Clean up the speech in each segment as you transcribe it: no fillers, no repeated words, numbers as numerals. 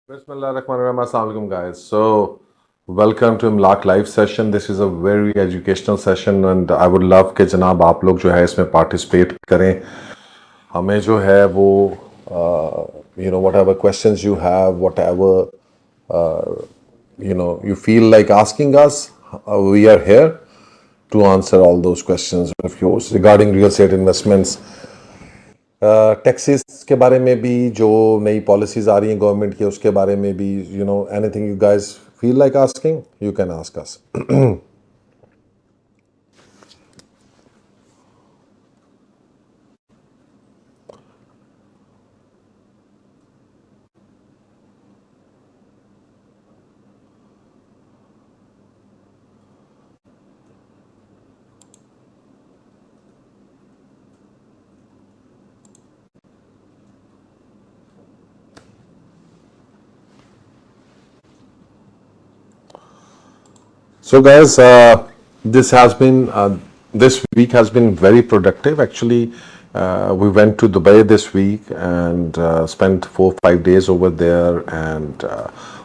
Bismillahirrahmanirrahim. Assalamu alaikum, guys. So, welcome to Imlak live session. This is a very educational session, and I would love कि जनाब आप लोग जो है इसमें participate करें. हमें जो है वो whatever questions you have, whatever you feel like asking us, we are here to answer all those questions of yours regarding real estate investments. Taxes के बारे में भी जो नई पॉलिसीज आ रही हैं गवर्नमेंट की उसके बारे में भी anything you guys feel like asking you can ask us. So guys, this week has been very productive. Actually, we went to Dubai this week and spent 4-5 days over there, and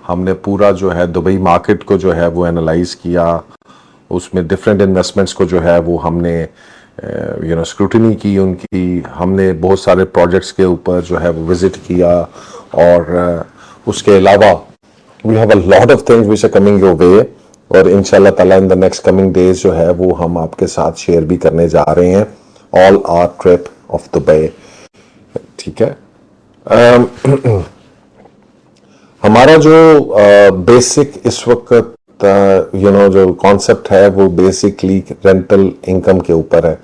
हमने पूरा जो है Dubai market को जो है वो analyse किया. उसमें डिफरेंट इन्वेस्टमेंट्स को जो है वो हमने स्क्रूटिनी की उनकी. हमने बहुत सारे प्रोजेक्ट्स के ऊपर जो है वो विजिट किया, और उसके अलावा we have a lot of things which are coming your way, और इंशाल्लाह ताला in the next coming days जो है वो हम आपके साथ शेयर भी करने जा रहे हैं all our trip of Dubai. ठीक है. हमारा जो बेसिक इस वक्त जो कॉन्सेप्ट है वो बेसिकली रेंटल इनकम के ऊपर है.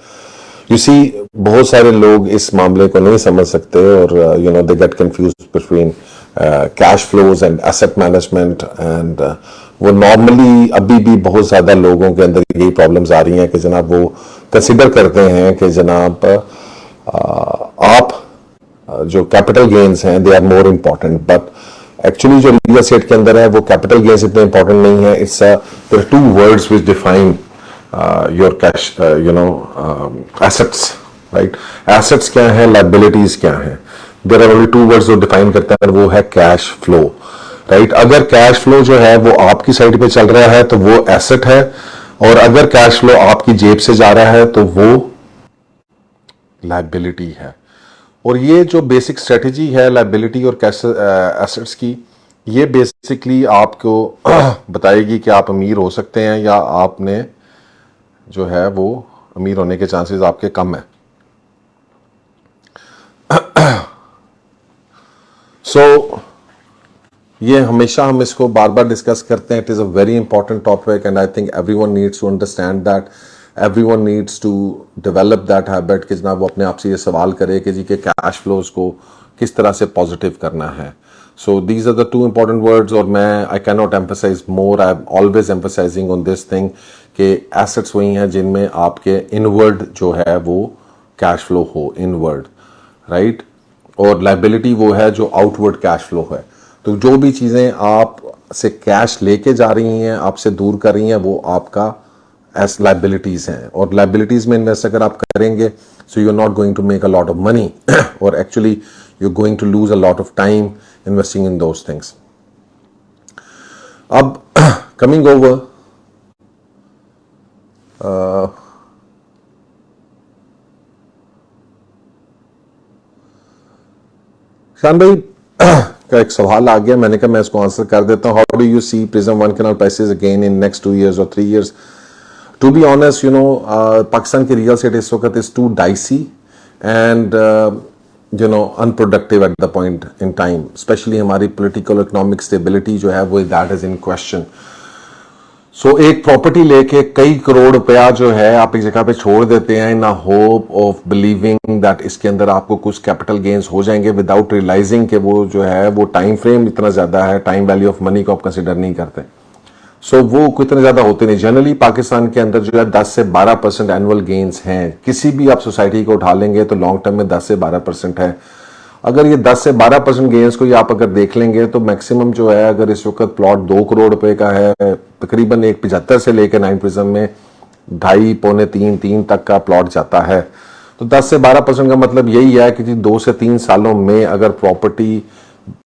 यू सी, बहुत सारे लोग इस मामले को नहीं समझ सकते, और they get confused between cash flows and asset management, and वो नॉर्मली अभी भी बहुत ज़्यादा लोगों के अंदर यही प्रॉब्लम्स आ रही हैं कि जनाब वो कंसिडर करते हैं कि जनाब आप जो कैपिटल गेन्स हैं they are more important, but actually जो रियल एस्टेट के अंदर है वो कैपिटल गेन्स इतने इम्पॉर्टेंट नहीं है. It's there are two words which define your cash assets, right. Assets क्या है, लायबिलिटीज क्या है. There are only two words जो डिफाइन करते हैं, वो है कैश फ्लो, राइट. अगर कैश फ्लो जो है वो आपकी साइड पे चल रहा है तो वो एसेट है, और अगर कैश फ्लो आपकी जेब से जा रहा है तो वो लायबिलिटी है. और ये जो बेसिक स्ट्रेटजी है लायबिलिटी और कैश एसेट्स की, ये बेसिकली आपको बताएगी कि आप अमीर हो सकते हैं या आपने जो है वो अमीर होने के चांसेस आपके कम है. सो ये हमेशा हम इसको बार बार डिस्कस करते हैं. It is a very important topic, and I think everyone needs to understand that. Everyone needs to develop that habit कि जनाब वो अपने आप से ये सवाल करे कि जी के कैश फ्लोज को किस तरह से पॉजिटिव करना है. So these are the two important words, और मैं I can not emphasise more. I am always emphasising on this thing कि एसेट्स वही हैं जिनमें आपके इनवर्ड जो है वो कैश फ्लो हो, इनवर्ड, राइट. और लायबिलिटी वो है जो आउटवर्ड कैश फ्लो है. तो जो भी चीज़ें आप से कैश लेके जा रही हैं, आपसे दूर कर रही हैं, वो आपका एस लायबिलिटीज हैं. और लायबिलिटीज में इन्वेस्ट अगर आप करेंगे, so you are not going to make a lot of money, और actually you are going to lose a lot of time investing in those things. अब कमिंग ओवर शान भाई का एक सवाल आ गया, मैंने कहा मैं इसको आंसर कर देता हूँ. How do you see prism one canal prices again in next 2 years और 3 years? To be honest, Pakistan की रियल एस्टेट इस वक्त is too dicey and unproductive at the point in time. Specially हमारी पॉलिटिकल इकोनॉमिक स्टेबिलिटी जो है वो that is in question. So एक property लेके कई करोड़ रुपया जो है आप एक जगह पे छोड़ देते हैं in hope of believing that इसके अंदर आपको कुछ कैपिटल गेन्स हो जाएंगे, विदाउट रियलाइजिंग कि वो जो है वो टाइम फ्रेम इतना ज़्यादा है, टाइम वैल्यू ऑफ मनी को आप कंसिडर नहीं करते. सो वो इतने ज़्यादा होते नहीं. जनरली पाकिस्तान के अंदर जो है 10 से 12% एनुअल गेन्स हैं. किसी भी आप सोसाइटी को उठा लेंगे तो लॉन्ग टर्म में 10 से 12% है. अगर ये 10 से 12% गेन्स को आप अगर देख लेंगे तो मैक्सिमम जो है, अगर इस वक्त प्लॉट 2 करोड़ रुपए का है, तकरीबन 1.75 से लेकर 9 प्रिज्म में 2.5 पौने 3 तक का प्लॉट जाता है. तो 10 से 12% का मतलब यही है कि 2 से 3 सालों में अगर प्रॉपर्टी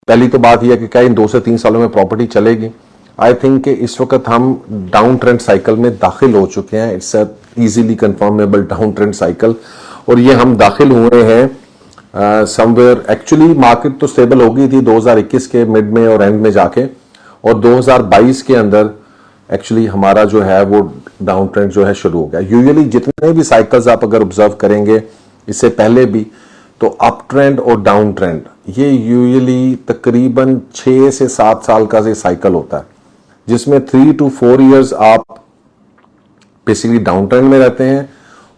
पहली तो बात यह है कि क्या इन 2 से 3 सालों में प्रॉपर्टी चलेगी? आई थिंक कि इस वक्त हम डाउन ट्रेंड साइकिल में दाखिल हो चुके हैं। It's a easily confirmable down trend cycle, और ये हम दाखिल हुए हैं समवेयर। एक्चुअली मार्केट तो स्टेबल हो गई थी 2021 के मिड में और एंड में जाके, और 2022 के अंदर एक्चुअली हमारा जो है वो डाउन ट्रेंड जो है शुरू हो गया। यूजुअली जितने भी साइकिल्स आप अगर ऑब्जर्व करेंगे इससे पहले भी, तो अप ट्रेंड और डाउन ट्रेंड ये यूजुअली तकरीबन 6 से 7 साल का ये साइकिल होता है, जिसमें 3 to 4 इयर्स आप बेसिकली डाउन ट्रेंड में रहते हैं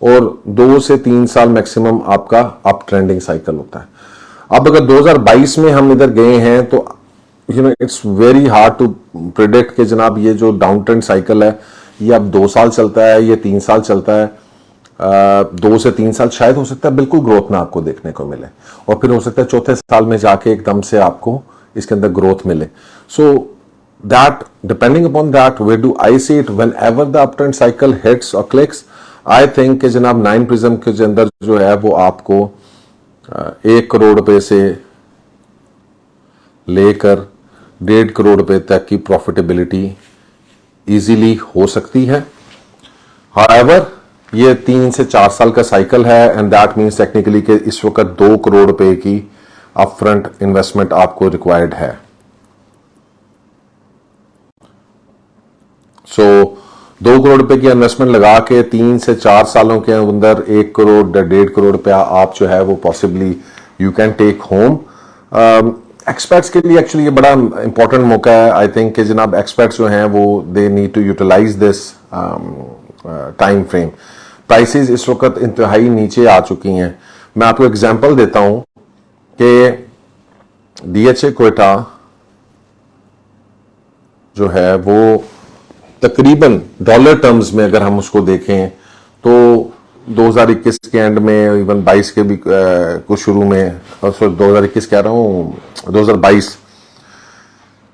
और 2 से 3 साल मैक्सिमम आपका अप ट्रेंडिंग साइकिल होता है। अब अगर 2022 में हम इधर गए हैं तो it's very hard to predict कि जनाब ये जो डाउन ट्रेंड साइकिल है ये अब 2 साल चलता है, ये 3 साल चलता है। 2 से 3 साल शायद हो सकता है बिल्कुल ग्रोथ ना आपको देखने को मिले, और फिर हो सकता है चौथे साल में जाके एकदम से आपको इसके अंदर ग्रोथ मिले। So that depending upon that way do I see it when ever the up trend cycle hits और क्लिक्स। आई थिंक कि जनाब 9 प्रिज्म के अंदर जो है वो आपको 1 करोड़ रुपए से लेकर 1.5 करोड़ रुपए तक की प्रॉफिटेबिलिटी इजीली हो सकती है। हाउएवर ये 3 से 4 साल का साइकिल है, एंड दैट मीन्स टेक्निकली कि इस वक्त 2 करोड़ रुपए की अपफ्रंट इन्वेस्टमेंट आपको रिक्वायर्ड है। सो 2 करोड़ रुपए की इन्वेस्टमेंट लगा के 3 से 4 सालों के अंदर 1 करोड़ 1.5 करोड़ रुपया आप जो है वो possibly you can take home. Experts के लिए एक्चुअली ये बड़ा इंपॉर्टेंट मौका है। आई थिंक कि जनाब एक्सपर्ट्स जो हैं वो they need to utilise this time frame. Prices इस वक्त इंतहाई नीचे आ चुकी हैं। मैं आपको एग्जांपल देता हूं कि DHA क्वेटा जो है वो तकरीबन डॉलर टर्म्स में अगर हम उसको देखें तो 2021 के एंड में, इवन 22 के भी कुछ शुरू में, और 2021 कह रहा हूं 2022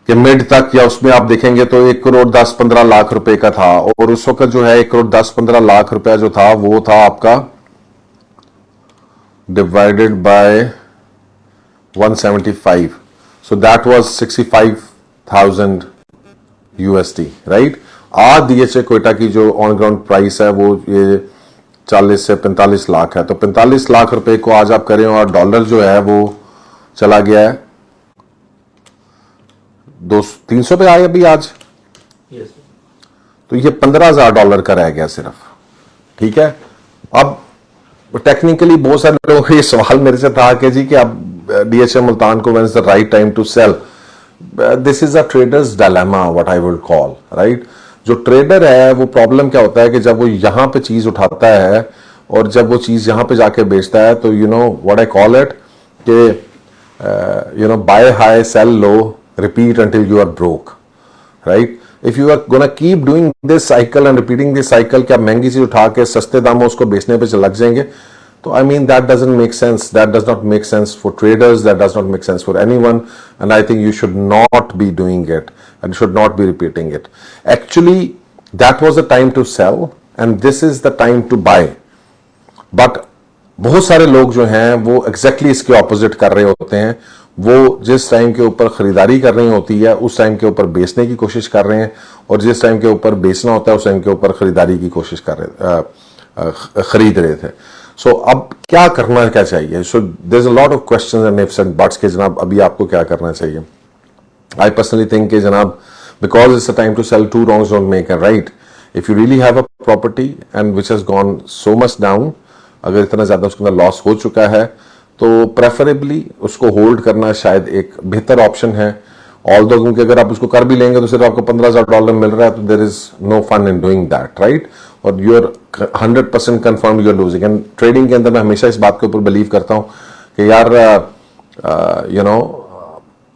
के मिड तक या उसमें आप देखेंगे तो 1 करोड़ 10-15 लाख रुपए का था, और उस वक्त जो है 1 करोड़ 10-15 लाख रुपया जो था वो था आपका divided by 175, so that was 65,000 USD, right. आज DHA क्वेटा की जो ऑन ग्राउंड प्राइस है वो ये 40 से 45 लाख है। तो 45 लाख रुपए को आज आप करें और डॉलर जो है वो चला गया है 300 पे आए अभी आज, तो ये $15,000 का रह गया सिर्फ, ठीक है। अब टेक्निकली बहुत सारे लोगों का ये सवाल मेरे से था कि जी कि अब DHA मुल्तान को when is the right time to sell. This is a traders dilemma what I would call, right. जो ट्रेडर है वो प्रॉब्लम क्या होता है कि जब वो यहां पे चीज उठाता है और जब वो चीज यहां पे जाके बेचता है तो you know what I call it कि buy high sell low repeat until you are broke, right. If you are gonna keep doing this cycle and repeating this cycle कि आप महंगी चीज उठा के सस्ते दामों उसको बेचने पे लग जाएंगे, तो I mean that doesn't make sense, that does not make sense for traders, that does not make sense for anyone, and I think you should not be doing it and should not be repeating it. Actually, that was the time to sell and this is the time to buy. But बहुत सारे लोग जो हैं वो exactly इसके opposite कर रहे होते हैं। वो जिस टाइम के ऊपर खरीदारी कर रही होती है उस टाइम के ऊपर बेचने की कोशिश कर रहे हैं, और जिस टाइम के ऊपर बेचना होता है उस टाइम के ऊपर खरीदारी की कोशिश कर रहे खरीद रहे थे। So अब क्या करना क्या चाहिए? So there's a lot of questions and ifs and buts के जनाब अभी आपको क्या करना चाहिए। I personally think कि जनाब because it's a time to sell, two wrongs don't make a right. If you really have a property and which has gone so much down, अगर इतना ज्यादा उसके अंदर लॉस हो चुका है तो प्रेफरेबली उसको होल्ड करना शायद एक बेहतर ऑप्शन है। ऑल्दो क्योंकि अगर आप उसको कर भी लेंगे तो सिर्फ आपको $15,000 मिल रहा है, तो there is no fun in doing that, right. और you are 100% confirm you are losing. And trading के अंदर मैं हमेशा इस बात के ऊपर बिलीव करता हूं कि यार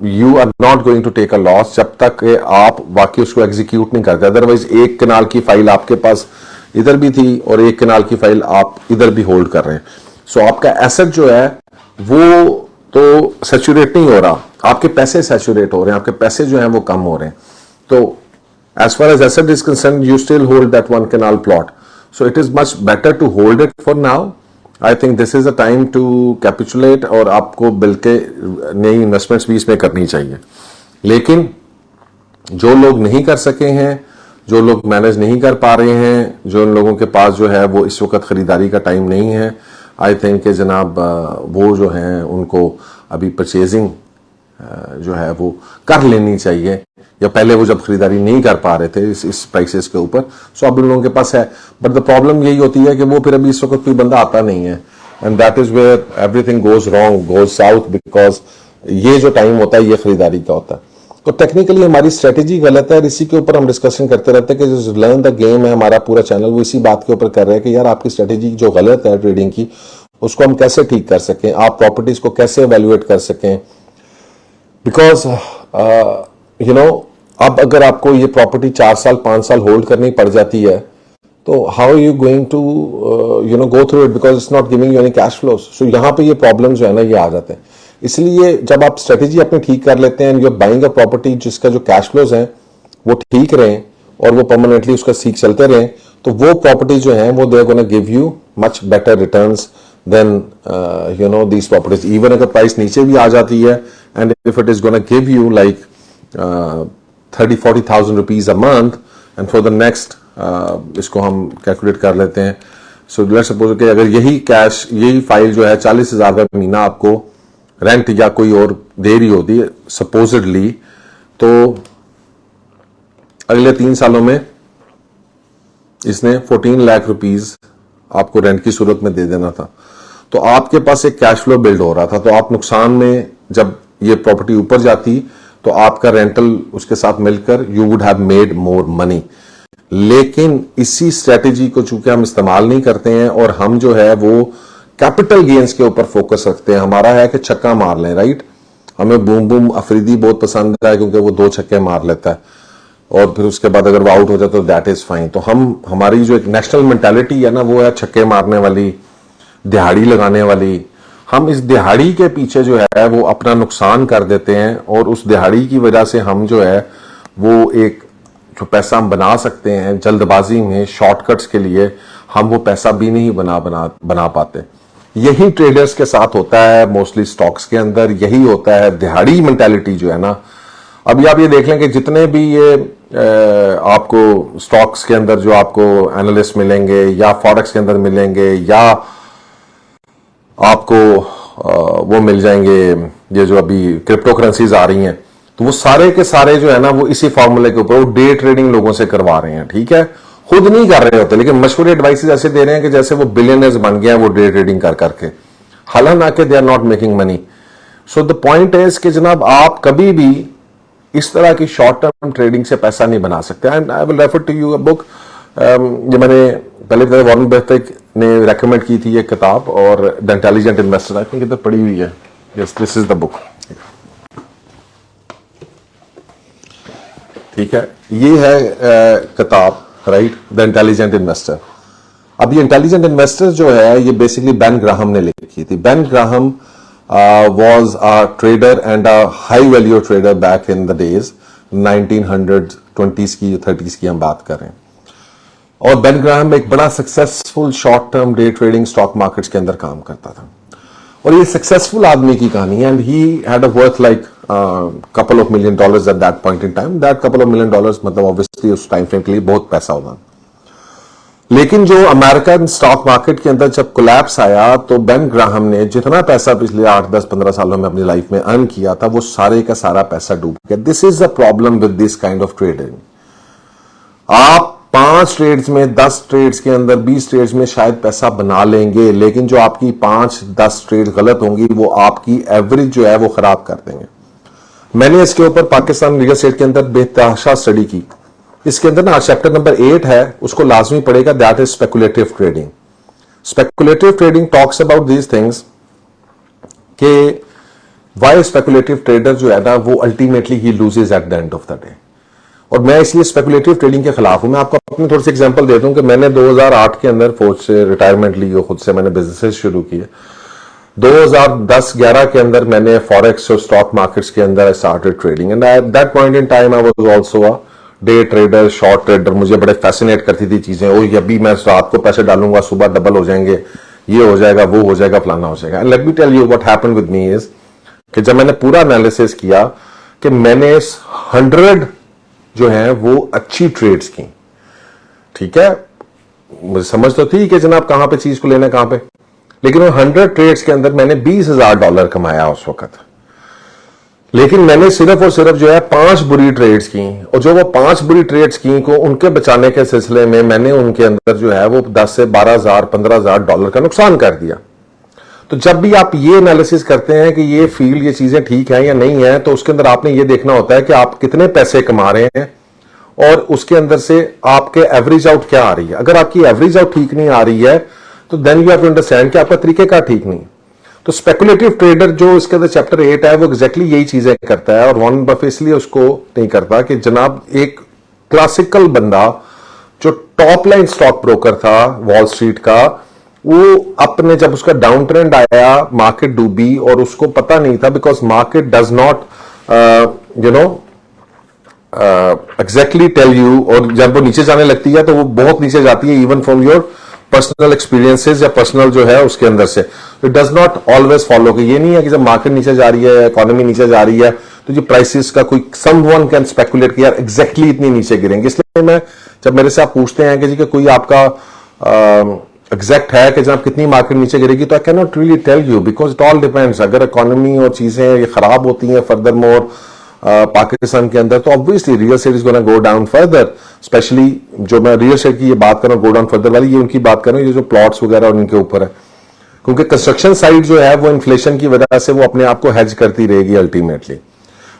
you are not going to take a loss जब तक आप वाकई उसको एग्जीक्यूट नहीं करते। अदरवाइज एक कनाल की फाइल आपके पास इधर भी थी और एक कनाल की फाइल आप इधर भी होल्ड कर रहे हैं। सो आपका एसेट जो है वो तो सैचुरेट नहीं हो रहा, आपके पैसे सैचुरेट हो रहे हैं, आपके पैसे जो हैं वो कम हो रहे हैं। तो as far as asset is concern you still hold that one canal plot, so it is much better to hold it for now I think this is a time to capitulate और आपको बल्कि नई investments भी इसमें करनी चाहिए। लेकिन जो लोग नहीं कर सके हैं, जो लोग मैनेज नहीं कर पा रहे हैं, जो लोगों के पास जो है वो इस वक्त खरीदारी का टाइम नहीं है, आई थिंक कि जनाब वो जो है उनको अभी परचेजिंग जो है वो कर लेनी चाहिए, या पहले वो जब खरीदारी नहीं कर पा रहे थे इस प्राइसेस के ऊपर, सो अब उन लोगों के पास है। बट द प्रॉब्लम यही होती है कि वो फिर अभी इस वक्त कोई बंदा आता नहीं है, and that is where everything goes wrong, goes south, because ये जो टाइम होता है ये खरीदारी का होता है। तो टेक्निकली हमारी स्ट्रेटेजी गलत है, और इसी के ऊपर हम डिस्कशन करते रहते हैं कि जो लर्न द गेम है हमारा पूरा चैनल, वो इसी बात के ऊपर कर रहे हैं कि यार आपकी स्ट्रेटेजी जो गलत है ट्रेडिंग की, उसको हम कैसे ठीक कर सकें, आप प्रॉपर्टीज को कैसे एवेल्युएट कर सकें। बिकॉज यू नो अब अगर आपको ये प्रॉपर्टी 4 साल 5 साल होल्ड करनी पड़ जाती है, तो how are you going to you know go through it, because it's not giving you any cash flows. So यहाँ पे ये प्रॉब्लम जो है ना ये आ जाते हैं। इसलिए जब आप स्ट्रेटेजी अपनी ठीक कर लेते हैं, you are buying a property जिसका जो कैश फ्लोज हैं वो ठीक रहें और वो परमानेंटली उसका सीख चलते रहें, तो वो प्रॉपर्टी जो है वो they are gonna give you much better returns than you know these properties. Even अगर प्राइस नीचे भी आ जाती है, and if it is gonna give you like 30-40,000 rupees a month, and for the next इसको हम कैलकुलेट कर लेते हैं। सो लेट्स सपोज कि अगर यही कैश, यही फाइल जो है 40,000 का महीना आपको रेंट या कोई और दे रही होती है सपोजिडली, तो अगले 3 सालों में इसने 14 लाख रुपीज आपको रेंट की सूरत में दे देना था। तो आपके पास एक कैश फ्लो बिल्ड हो रहा था, तो आप नुकसान में, जब ये प्रॉपर्टी ऊपर जाती तो आपका रेंटल उसके साथ मिलकर you would have made more money. लेकिन इसी स्ट्रेटेजी को चूंकि हम इस्तेमाल नहीं करते हैं और हम जो है वो कैपिटल गेन्स के ऊपर फोकस रखते हैं, हमारा है कि छक्का मार लें, राइट। हमें बूम बूम अफरीदी बहुत पसंद है क्योंकि वो 2 छक्के मार लेता है और फिर उसके बाद अगर वो आउट हो जाए तो दैट इज फाइन। तो हमारी जो एक नेशनल मेंटालिटी है ना वो है छक्के मारने वाली, दिहाड़ी लगाने वाली। हम इस दिहाड़ी के पीछे जो है वो अपना नुकसान कर देते हैं, और उस दिहाड़ी की वजह से हम जो है वो एक जो पैसा हम बना सकते हैं जल्दबाजी में, शॉर्टकट्स के लिए, हम वो पैसा भी नहीं बना पाते। यही ट्रेडर्स के साथ होता है मोस्टली, स्टॉक्स के अंदर यही होता है, दिहाड़ी मेंटालिटी जो है ना। अभी आप ये देख लें कि जितने भी ये आपको स्टॉक्स के अंदर जो आपको एनालिस्ट मिलेंगे या फॉरेक्स के अंदर मिलेंगे या आपको वो मिल जाएंगे, ये जो अभी क्रिप्टो करेंसीज आ रही हैं, तो वो सारे के सारे जो है ना वो इसी फॉर्मूले के ऊपर वो डे ट्रेडिंग लोगों से करवा रहे हैं, ठीक है। खुद नहीं कर रहे होते, लेकिन मशहूर एडवाइसेस ऐसे दे रहे हैं कि जैसे वो बिलियनर्स बन गए हैं वो डे ट्रेडिंग कर करके, हालांकि they are not making money. So the point is कि जनाब आप कभी भी इस तरह की शॉर्ट टर्म ट्रेडिंग से पैसा नहीं बना सकते। And I will refer to you a book, ये मैंने पहले वॉरेन बफेट ने रेकमेंड की थी ये किताब, और the intelligent investor, I think इधर पड़ी हुई है, yes this is the book, ठीक है। ये है किताब, राइट, द इंटेलिजेंट इन्वेस्टर। अब ये इंटेलिजेंट इन्वेस्टर जो है ये बेसिकली बेन ग्राहम ने लिखी थी। Ben Graham was a trader and a high value trader back in the days 1920s की 30s की हम बात करें। और बेन ग्राहम एक बड़ा successful short term day trading stock markets के अंदर काम करता था, और ये सक्सेसफुल आदमी की कहानी है। And he had a worth like couple of $million at that point in time. That couple of $million मतलब ऑब्वियसली उस टाइम फ्रेम के लिए बहुत पैसा होगा। लेकिन जो अमेरिकन स्टॉक मार्केट के अंदर जब कोलैप्स आया, तो बेन ग्राहम ने जितना पैसा पिछले 8, 10, 15 सालों में अपनी लाइफ में अर्न किया था वो सारे का सारा पैसा डूब गया। This is the problem with this kind of trading. आप 5 ट्रेड्स में, 10 ट्रेड्स के अंदर, 20 ट्रेड्स में शायद पैसा बना लेंगे, लेकिन जो आपकी 5-10 ट्रेड गलत होंगी वो आपकी एवरेज जो है वो खराब कर देंगे। मैंने इसके ऊपर पाकिस्तान रियल एस्टेट के अंदर बेतहाशा स्टडी की। इसके अंदर ना चैप्टर नंबर 8 है, उसको लाजमी पड़ेगा, that is speculative trading. Speculative trading talks about these things के वाई स्पेकुलेटिव ट्रेडर जो है ना वो ultimately he loses at the end of the day. और मैं इसलिए स्पेकुलेटिव ट्रेडिंग के खिलाफ हूं। मैं आपको अपने थोड़ी सी एग्जांपल देता हूं कि मैंने 2008 के अंदर फौज से रिटायरमेंट ली और खुद से मैंने बिजनेसेस शुरू किए। 2010-11 के अंदर मैंने फॉरेक्स और स्टॉक मार्केट्स के अंदर I started trading, and at that point in time I was also a day trader, short trader. मुझे बड़े फैसिनेट करती थी चीजें। ओ अभी मैं रात को पैसे डालूंगा सुबह डबल हो जाएंगे, ये हो जाएगा, वो हो जाएगा, फलाना हो जाएगा। Let me tell you what happened with me is कि जब मैंने पूरा एनालिसिस किया कि मैंने 100 जो है वो अच्छी ट्रेड्स की, ठीक है, मुझे समझ तो थी कि जनाब कहां पे चीज को लेना है कहां पे, लेकिन वो 100 ट्रेड्स के अंदर मैंने $20,000 कमाया उस वक्त। लेकिन मैंने सिर्फ और सिर्फ जो है 5 बुरी ट्रेड्स की, और जो वो 5 बुरी ट्रेड्स की को उनके बचाने के सिलसिले में मैंने उनके अंदर जो है वो 10 से 12,000 $15,000 का नुकसान कर दिया। तो जब भी आप ये एनालिसिस करते हैं कि ये फील्ड, ये चीजें ठीक है या नहीं है, तो उसके अंदर आपने ये देखना होता है कि आप कितने पैसे कमा रहे हैं और उसके अंदर से आपके एवरेज आउट क्या आ रही है। अगर आपकी एवरेज आउट ठीक नहीं आ रही है तो then you have to understand कि आपका तरीकेकार ठीक नहीं। तो स्पेकुलेटिव ट्रेडर जो इसके अंदर चैप्टर 8 है वो एग्जैक्टली यही चीजें करता है, और वॉरेन बफेट इसलिए उसको नहीं करता कि जनाब एक क्लासिकल बंदा जो टॉप लाइन स्टॉक ब्रोकर था वॉल स्ट्रीट का, वो अपने जब उसका डाउन ट्रेंड आया, मार्केट डूबी और उसको पता नहीं था, because market does not exactly tell you, और जब वो नीचे जाने लगती है तो वो बहुत नीचे जाती है even from your personal experiences या पर्सनल जो है उसके अंदर से। It does not always follow कि ये नहीं है कि जब मार्केट नीचे जा रही है, इकोनॉमी नीचे जा रही है, तो ये प्राइसेस का कोई समवन कैन स्पेकुलेट कि यार एग्जैक्टली इतनी नीचे गिरेंगे। इसलिए मैं जब मेरे से आप पूछते हैं कि जी कि कोई आपका एग्जैक्ट है कि जब कितनी मार्केट नीचे गिरेगी, तो I can not really tell you, because it all depends. अगर इकोनॉमी और चीजें ये खराब होती हैं फर्दर मोर पाकिस्तान के अंदर, तो obviously real estate is gonna go down further. Specially जो मैं रियल एस्टेट की ये बात कर रहा हूँ गो डाउन फर्दर वाली, ये उनकी बात कर रहा हूँ ये जो प्लॉट्स वगैरह और इनके ऊपर है, क्योंकि कंस्ट्रक्शन साइड जो है वो इन्फ्लेशन की वजह से वो अपने आप को हेज करती रहेगी अल्टीमेटली।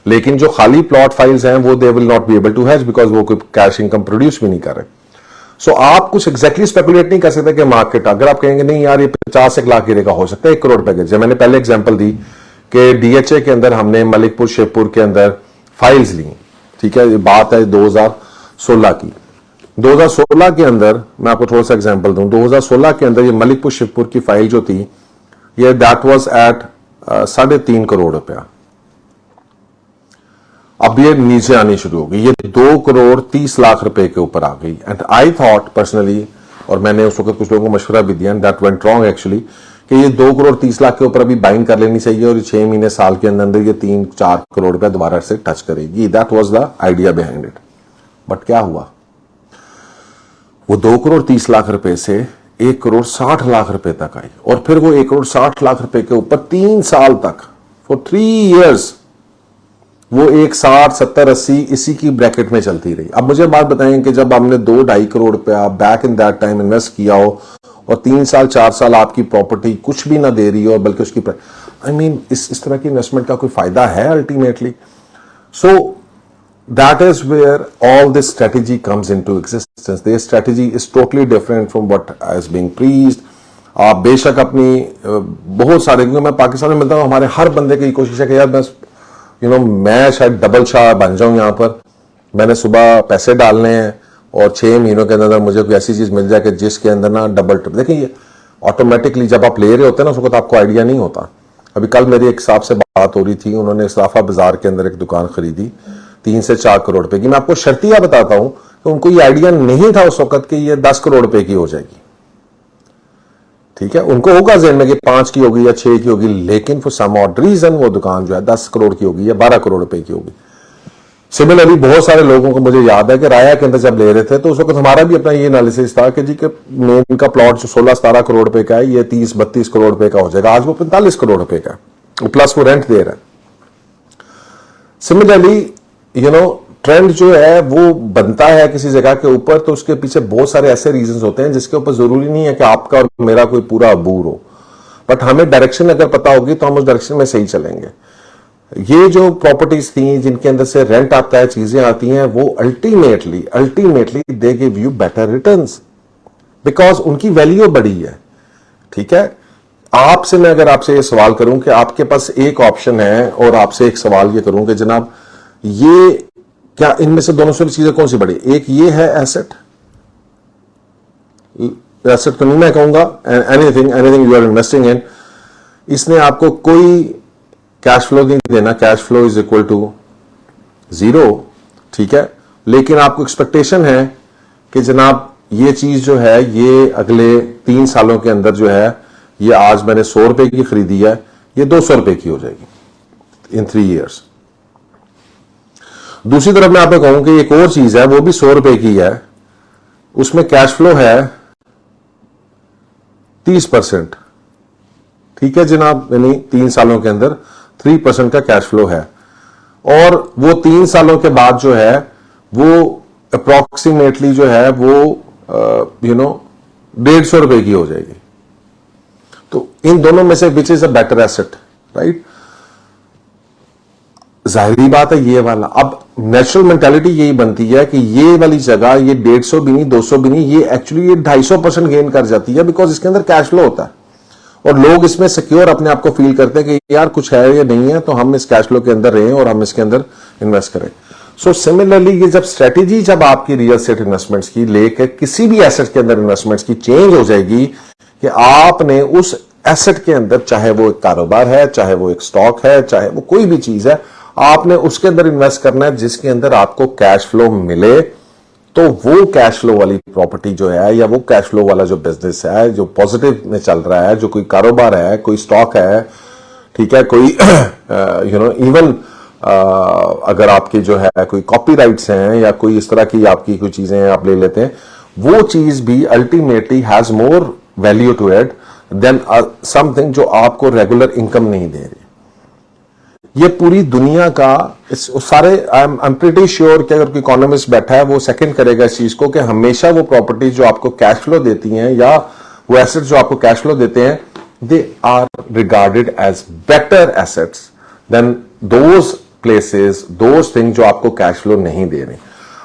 लेकिन जो खाली प्लॉट फाइल्स हैं वो they will not be able to hedge, because वो कोई कैश इनकम प्रोड्यूस भी नहीं कर रहे। सो आप कुछ एग्जैक्टली स्पेकुलेट नहीं कर सकते कि मार्केट, अगर आप कहेंगे नहीं यार ये 50 लाख गिरेगा, हो सकता है 1 करोड़ पैकेज। मैंने पहले एग्जांपल दी कि डीएचए के अंदर हमने मलिकपुर शेखपुर के अंदर फाइल्स ली, ठीक है, ये बात है 2016 की। 2016 के अंदर मैं आपको थोड़ा सा एग्जांपल दूं, 2016 के अंदर ये मलिकपुर शेखपुर की फाइल जो थी ये दैट वाज एट 3.5 करोड़ रुपया। अब ये नीचे आनी शुरू हो गई, ये 2 करोड़ 30 लाख रुपए के ऊपर आ गई। एंड आई थॉट पर्सनली, और मैंने उस वक्त कुछ लोगों को मशवरा भी दिया, दैट वेंट रॉन्ग एक्चुअली, कि ये 2 करोड़ 30 लाख के ऊपर अभी बाइंग कर लेनी चाहिए और 6 महीने साल के अंदर ये 3-4 करोड़ रुपया दोबारा से टच करेगी। That was the idea behind it. But क्या हुआ, वो 2 करोड़ 30 लाख रुपए से 1 करोड़ 60 लाख रुपए तक आई, और फिर वो 1 करोड़ 60 लाख रुपए के ऊपर 3 साल तक, फॉर 3 years वो 60, 70, 80 इसी की ब्रैकेट में चलती रही। अब मुझे बात बताएं कि जब हमने 2-2.5 करोड़ रुपया back in that time invest किया हो और 3 साल 4 साल आपकी प्रॉपर्टी कुछ भी ना दे रही हो, और बल्कि उसकी आई मीन इस तरह की इन्वेस्टमेंट का कोई फायदा है ultimately? So that is where all this strategy comes into existence. This strategy is totally different from what is being preached. आप बेशक अपनी बहुत सारे, क्योंकि मैं पाकिस्तान में मिलता हूं, हमारे हर बंदे की कोशिश है कि यार बस मैं शायद डबल शाह बन जाऊं, यहां पर मैंने सुबह पैसे डालने हैं और 6 महीनों के अंदर मुझे कोई ऐसी चीज मिल जाए कि जिसके अंदर ना डबल ट्रिपल। देखिए ये ऑटोमेटिकली जब आप ले रहे होते हैं ना उस वक्त आपको आइडिया नहीं होता। अभी कल मेरी एक साहब से बात हो रही थी, उन्होंने सराफा बाजार के अंदर एक दुकान खरीदी 3 से 4 करोड़ रुपए की। मैं आपको शर्तिया बताता हूं कि उनको ये आइडिया नहीं था उस वक्त कि ये 10 करोड़ रुपए की हो जाएगी, ठीक है। उनको होगा ज़हन में कि 5 की होगी या 6 की होगी, लेकिन फॉर सम ऑड रीजन वो दुकान जो है 10 करोड़ की होगी या 12 करोड़ रुपए की होगी। सिमिलरली बहुत सारे लोगों को मुझे याद है कि राया के अंदर जब ले रहे थे तो उस वक्त हमारा भी अपना ये एनालिसिस था कि जी के मेन का प्लॉट जो 16-17 करोड़ रुपए का है ये 30-32 करोड़ रुपए का हो जाएगा। आज वो 45 करोड़ रुपए का है, प्लस वो रेंट दे रहा है। सिमिलरली ट्रेंड जो है वो बनता है किसी जगह के ऊपर, तो उसके पीछे बहुत सारे ऐसे रीजंस होते हैं जिसके ऊपर जरूरी नहीं है कि आपका और मेरा कोई पूरा अबूर हो, बट हमें डायरेक्शन अगर पता होगी तो हम उस डायरेक्शन में सही चलेंगे। ये जो प्रॉपर्टीज थी जिनके अंदर से रेंट आता है, चीजें आती हैं, वो ultimately they give you better returns because उनकी वैल्यू बड़ी है, ठीक है। आपसे मैं अगर आपसे ये सवाल करूं कि आपके पास एक ऑप्शन है और आपसे एक सवाल ये करूं कि जनाब ये क्या इनमें से दोनों से चीजें कौन सी बड़ी? एक ये है एसेट तो नहीं मैं कहूंगा, anything you are investing in, इसने आपको कोई कैश फ्लो नहीं देना, cash flow is equal to 0, ठीक है। लेकिन आपको एक्सपेक्टेशन है कि जनाब ये चीज जो है ये अगले 3 सालों के अंदर जो है ये आज मैंने 100 रुपए की खरीदी है, ये 200 रुपए की हो जाएगी इन 3 ईयर्स। दूसरी तरफ मैं आपको कहूं कि एक और चीज है, वो भी 100 रुपए की है, उसमें कैश फ्लो है 30%। ठीक है जनाब, यानी 3 सालों के अंदर 3% का कैश फ्लो है, और वो 3 सालों के बाद जो है वो अप्रोक्सीमेटली जो है वो 150 रुपए की हो जाएगी। तो इन दोनों में से which is a better asset, right? जाहिरी बात है ये वाला। अब नेचुरल मेंटालिटी यही बनती है कि ये वाली जगह ये 150 भी नहीं, 200 भी नहीं, ये एक्चुअली ये 250% गेन कर जाती है, बिकॉज इसके अंदर कैश फ्लो होता है और लोग इसमें सिक्योर अपने आप को फील करते हैं कि यार कुछ है या नहीं है, तो हम इस कैश फ्लो के अंदर रहें और हम इसके अंदर इन्वेस्ट करें। सो सिमिलरली ये जब स्ट्रेटेजी जब आपकी रियल एस्टेट इन्वेस्टमेंट्स की लेकर किसी भी एसेट के अंदर इन्वेस्टमेंट्स की चेंज हो जाएगी कि आपने उस एसेट के अंदर, चाहे वो एक कारोबार है, चाहे वो एक स्टॉक है, चाहे वो कोई भी चीज है, आपने उसके अंदर इन्वेस्ट करना है जिसके अंदर आपको कैश फ्लो मिले। तो वो कैश फ्लो वाली प्रॉपर्टी जो है या वो कैश फ्लो वाला जो बिजनेस है जो पॉजिटिव में चल रहा है, जो कोई कारोबार है, कोई स्टॉक है, ठीक है, कोई इवन अगर आपकी जो है कोई कॉपीराइट्स हैं या कोई इस तरह की आपकी कोई चीजें आप ले लेते हैं, वो चीज भी ultimately has more value to it than something जो आपको रेगुलर इनकम नहीं दे रही। ये पूरी दुनिया का सारे आई एम प्रीटी श्योर कि अगर कोई इकोनॉमिस्ट बैठा है वो सेकंड करेगा इस चीज को कि हमेशा वो प्रॉपर्टी जो आपको कैश फ्लो देती हैं या वो एसेट जो आपको कैश फ्लो देते हैं, they are regarded as better assets than those places, those thing जो आपको कैश फ्लो नहीं दे रहे।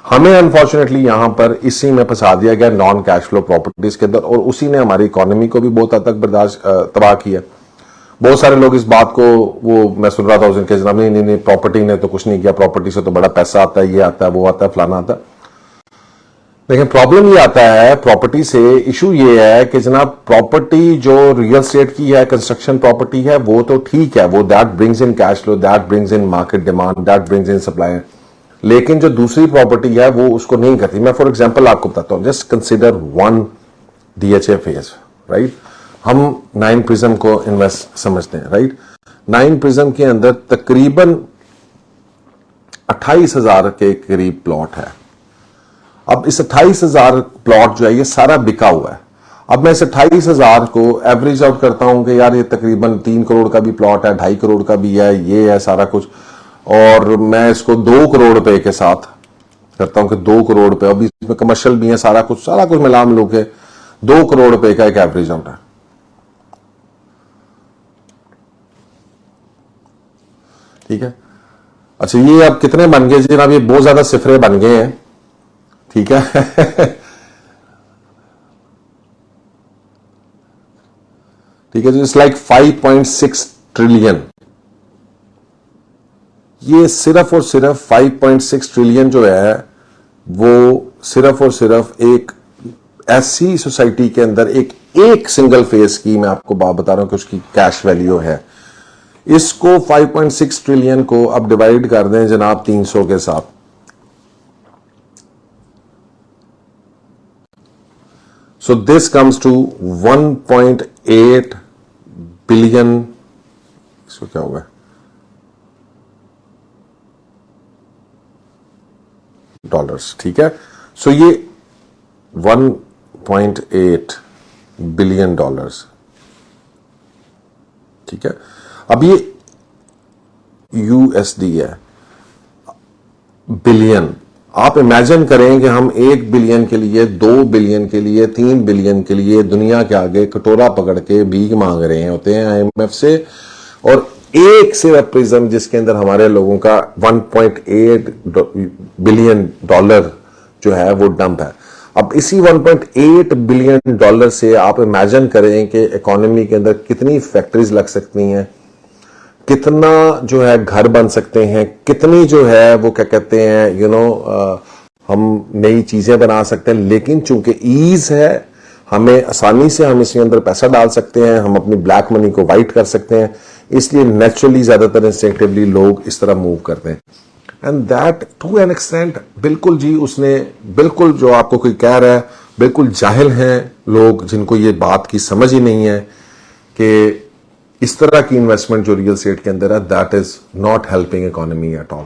हमें अनफॉर्चुनेटली यहां पर इसी में फंसा दिया गया नॉन कैश फ्लो प्रॉपर्टीज के अंदर, और उसी ने हमारी इकोनॉमी को भी बहुत हद तक बर्दाश्त तबाह किया। बहुत सारे लोग इस बात को, वो मैं सुन रहा था उस दिन के जनाब, नहीं प्रॉपर्टी ने तो कुछ नहीं किया, प्रॉपर्टी से तो बड़ा पैसा आता है, ये आता है, वो आता है, फलाना आता है। लेकिन प्रॉब्लम ये आता है प्रॉपर्टी से, इशू ये है कि जनाब प्रॉपर्टी जो रियल एस्टेट की है, कंस्ट्रक्शन प्रॉपर्टी है, वो तो ठीक है, वो that brings in cash flow, that brings in market demand, that brings in supply. लेकिन जो दूसरी प्रॉपर्टी है वो उसको नहीं करती। मैं फॉर एग्जांपल आपको बताता हूं, just consider 1 DHA phase, right? हम 9 प्रिज्म को इन्वेस्ट समझते हैं, राइट? 9 प्रिज्म के अंदर तकरीबन 28,000 के करीब प्लॉट है। अब इस 28,000 प्लॉट जो है ये सारा बिका हुआ है। अब मैं इस 28,000 को एवरेज आउट करता हूं कि यार ये तकरीबन 3 करोड़ का भी प्लॉट है, 2.5 करोड़ का भी है, ये है सारा कुछ, और मैं इसको 2 करोड़ रुपए के साथ करता हूं कि 2 करोड़ रुपए, अभी इसमें कमर्शियल भी है, सारा कुछ मिला मिलू के 2 करोड़ रुपए का एक एवरेज आउट है। ठीक है, अच्छा ये अब कितने बन गए जनाब? ये बहुत ज्यादा सिफरे बन गए हैं, ठीक है। ठीक है, इट्स लाइक 5.6 ट्रिलियन। ये सिर्फ और सिर्फ 5.6 ट्रिलियन जो है वो सिर्फ और सिर्फ एक ऐसी सोसाइटी के अंदर एक सिंगल फेज की मैं आपको बात बता रहा हूं कि उसकी कैश वैल्यू है। इसको 5.6 ट्रिलियन को अब डिवाइड कर दें जनाब 300 के साथ, so this comes to 1.8 billion. इसको क्या हुआ डॉलर्स, ठीक है। सो ये 1.8 बिलियन डॉलर्स, ठीक है। अब ये USD है, बिलियन। आप इमेजिन करें कि हम 1 बिलियन के लिए, 2 बिलियन के लिए, 3 बिलियन के लिए दुनिया के आगे कटोरा पकड़ के भीख मांग रहे होते हैं IMF से, और एक सिर्फ प्रिज्म जिसके अंदर हमारे लोगों का 1.8 बिलियन डॉलर जो है वो डंप है। अब इसी 1.8 बिलियन डॉलर से आप इमेजिन करें कि इकोनॉमी के अंदर कितनी फैक्ट्रीज लग सकती हैं, कितना जो है घर बन सकते हैं, कितनी जो है वो क्या कहते हैं हम नई चीजें बना सकते हैं। लेकिन चूंकि ईज है, हमें आसानी से हम इसके अंदर पैसा डाल सकते हैं, हम अपनी ब्लैक मनी को वाइट कर सकते हैं, इसलिए नेचुरली ज्यादातर इंस्टिंक्टिवली लोग इस तरह मूव करते हैं। And that to an extent, बिल्कुल जी, उसने बिल्कुल जो आपको कोई कह रहा है, बिल्कुल जाहिल हैं लोग जिनको ये बात की समझ ही नहीं है कि इस तरह की इन्वेस्टमेंट जो रियल एस्टेट के अंदर है, that is not helping economy at all.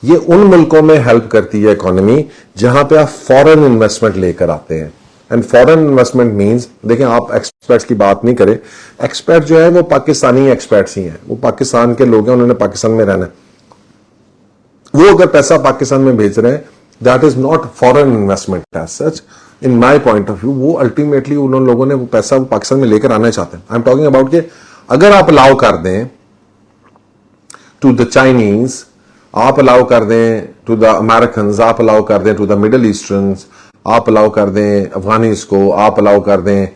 ये उन मुल्कों में हेल्प करती है इकोनॉमी जहां पे आप फॉरेन इन्वेस्टमेंट लेकर आते हैं। एंड फॉरेन इन्वेस्टमेंट मींस, देखें आप एक्सपर्ट्स की बात नहीं करें, एक्सपर्ट जो है वो पाकिस्तानी एक्सपर्ट्स ही हैं, वो पाकिस्तान के लोग हैं, उन्होंने पाकिस्तान में रहना है। वो अगर पैसा पाकिस्तान में भेज रहे हैं, that is not foreign investment as such in my point of view. वो अल्टीमेटली उन लोगों ने वो पैसा वो पाकिस्तान में लेकर आना चाहते हैं। आई एम टॉकिंग अबाउट कि अगर आप अलाउ कर दें टू द चाइनीज, आप अलाउ कर दें टू द अमेरिकन, आप अलाउ कर दें टू द मिडल ईस्टर्न्स, आप अलाउ कर दें अफगानीज को, आप अलाउ कर दें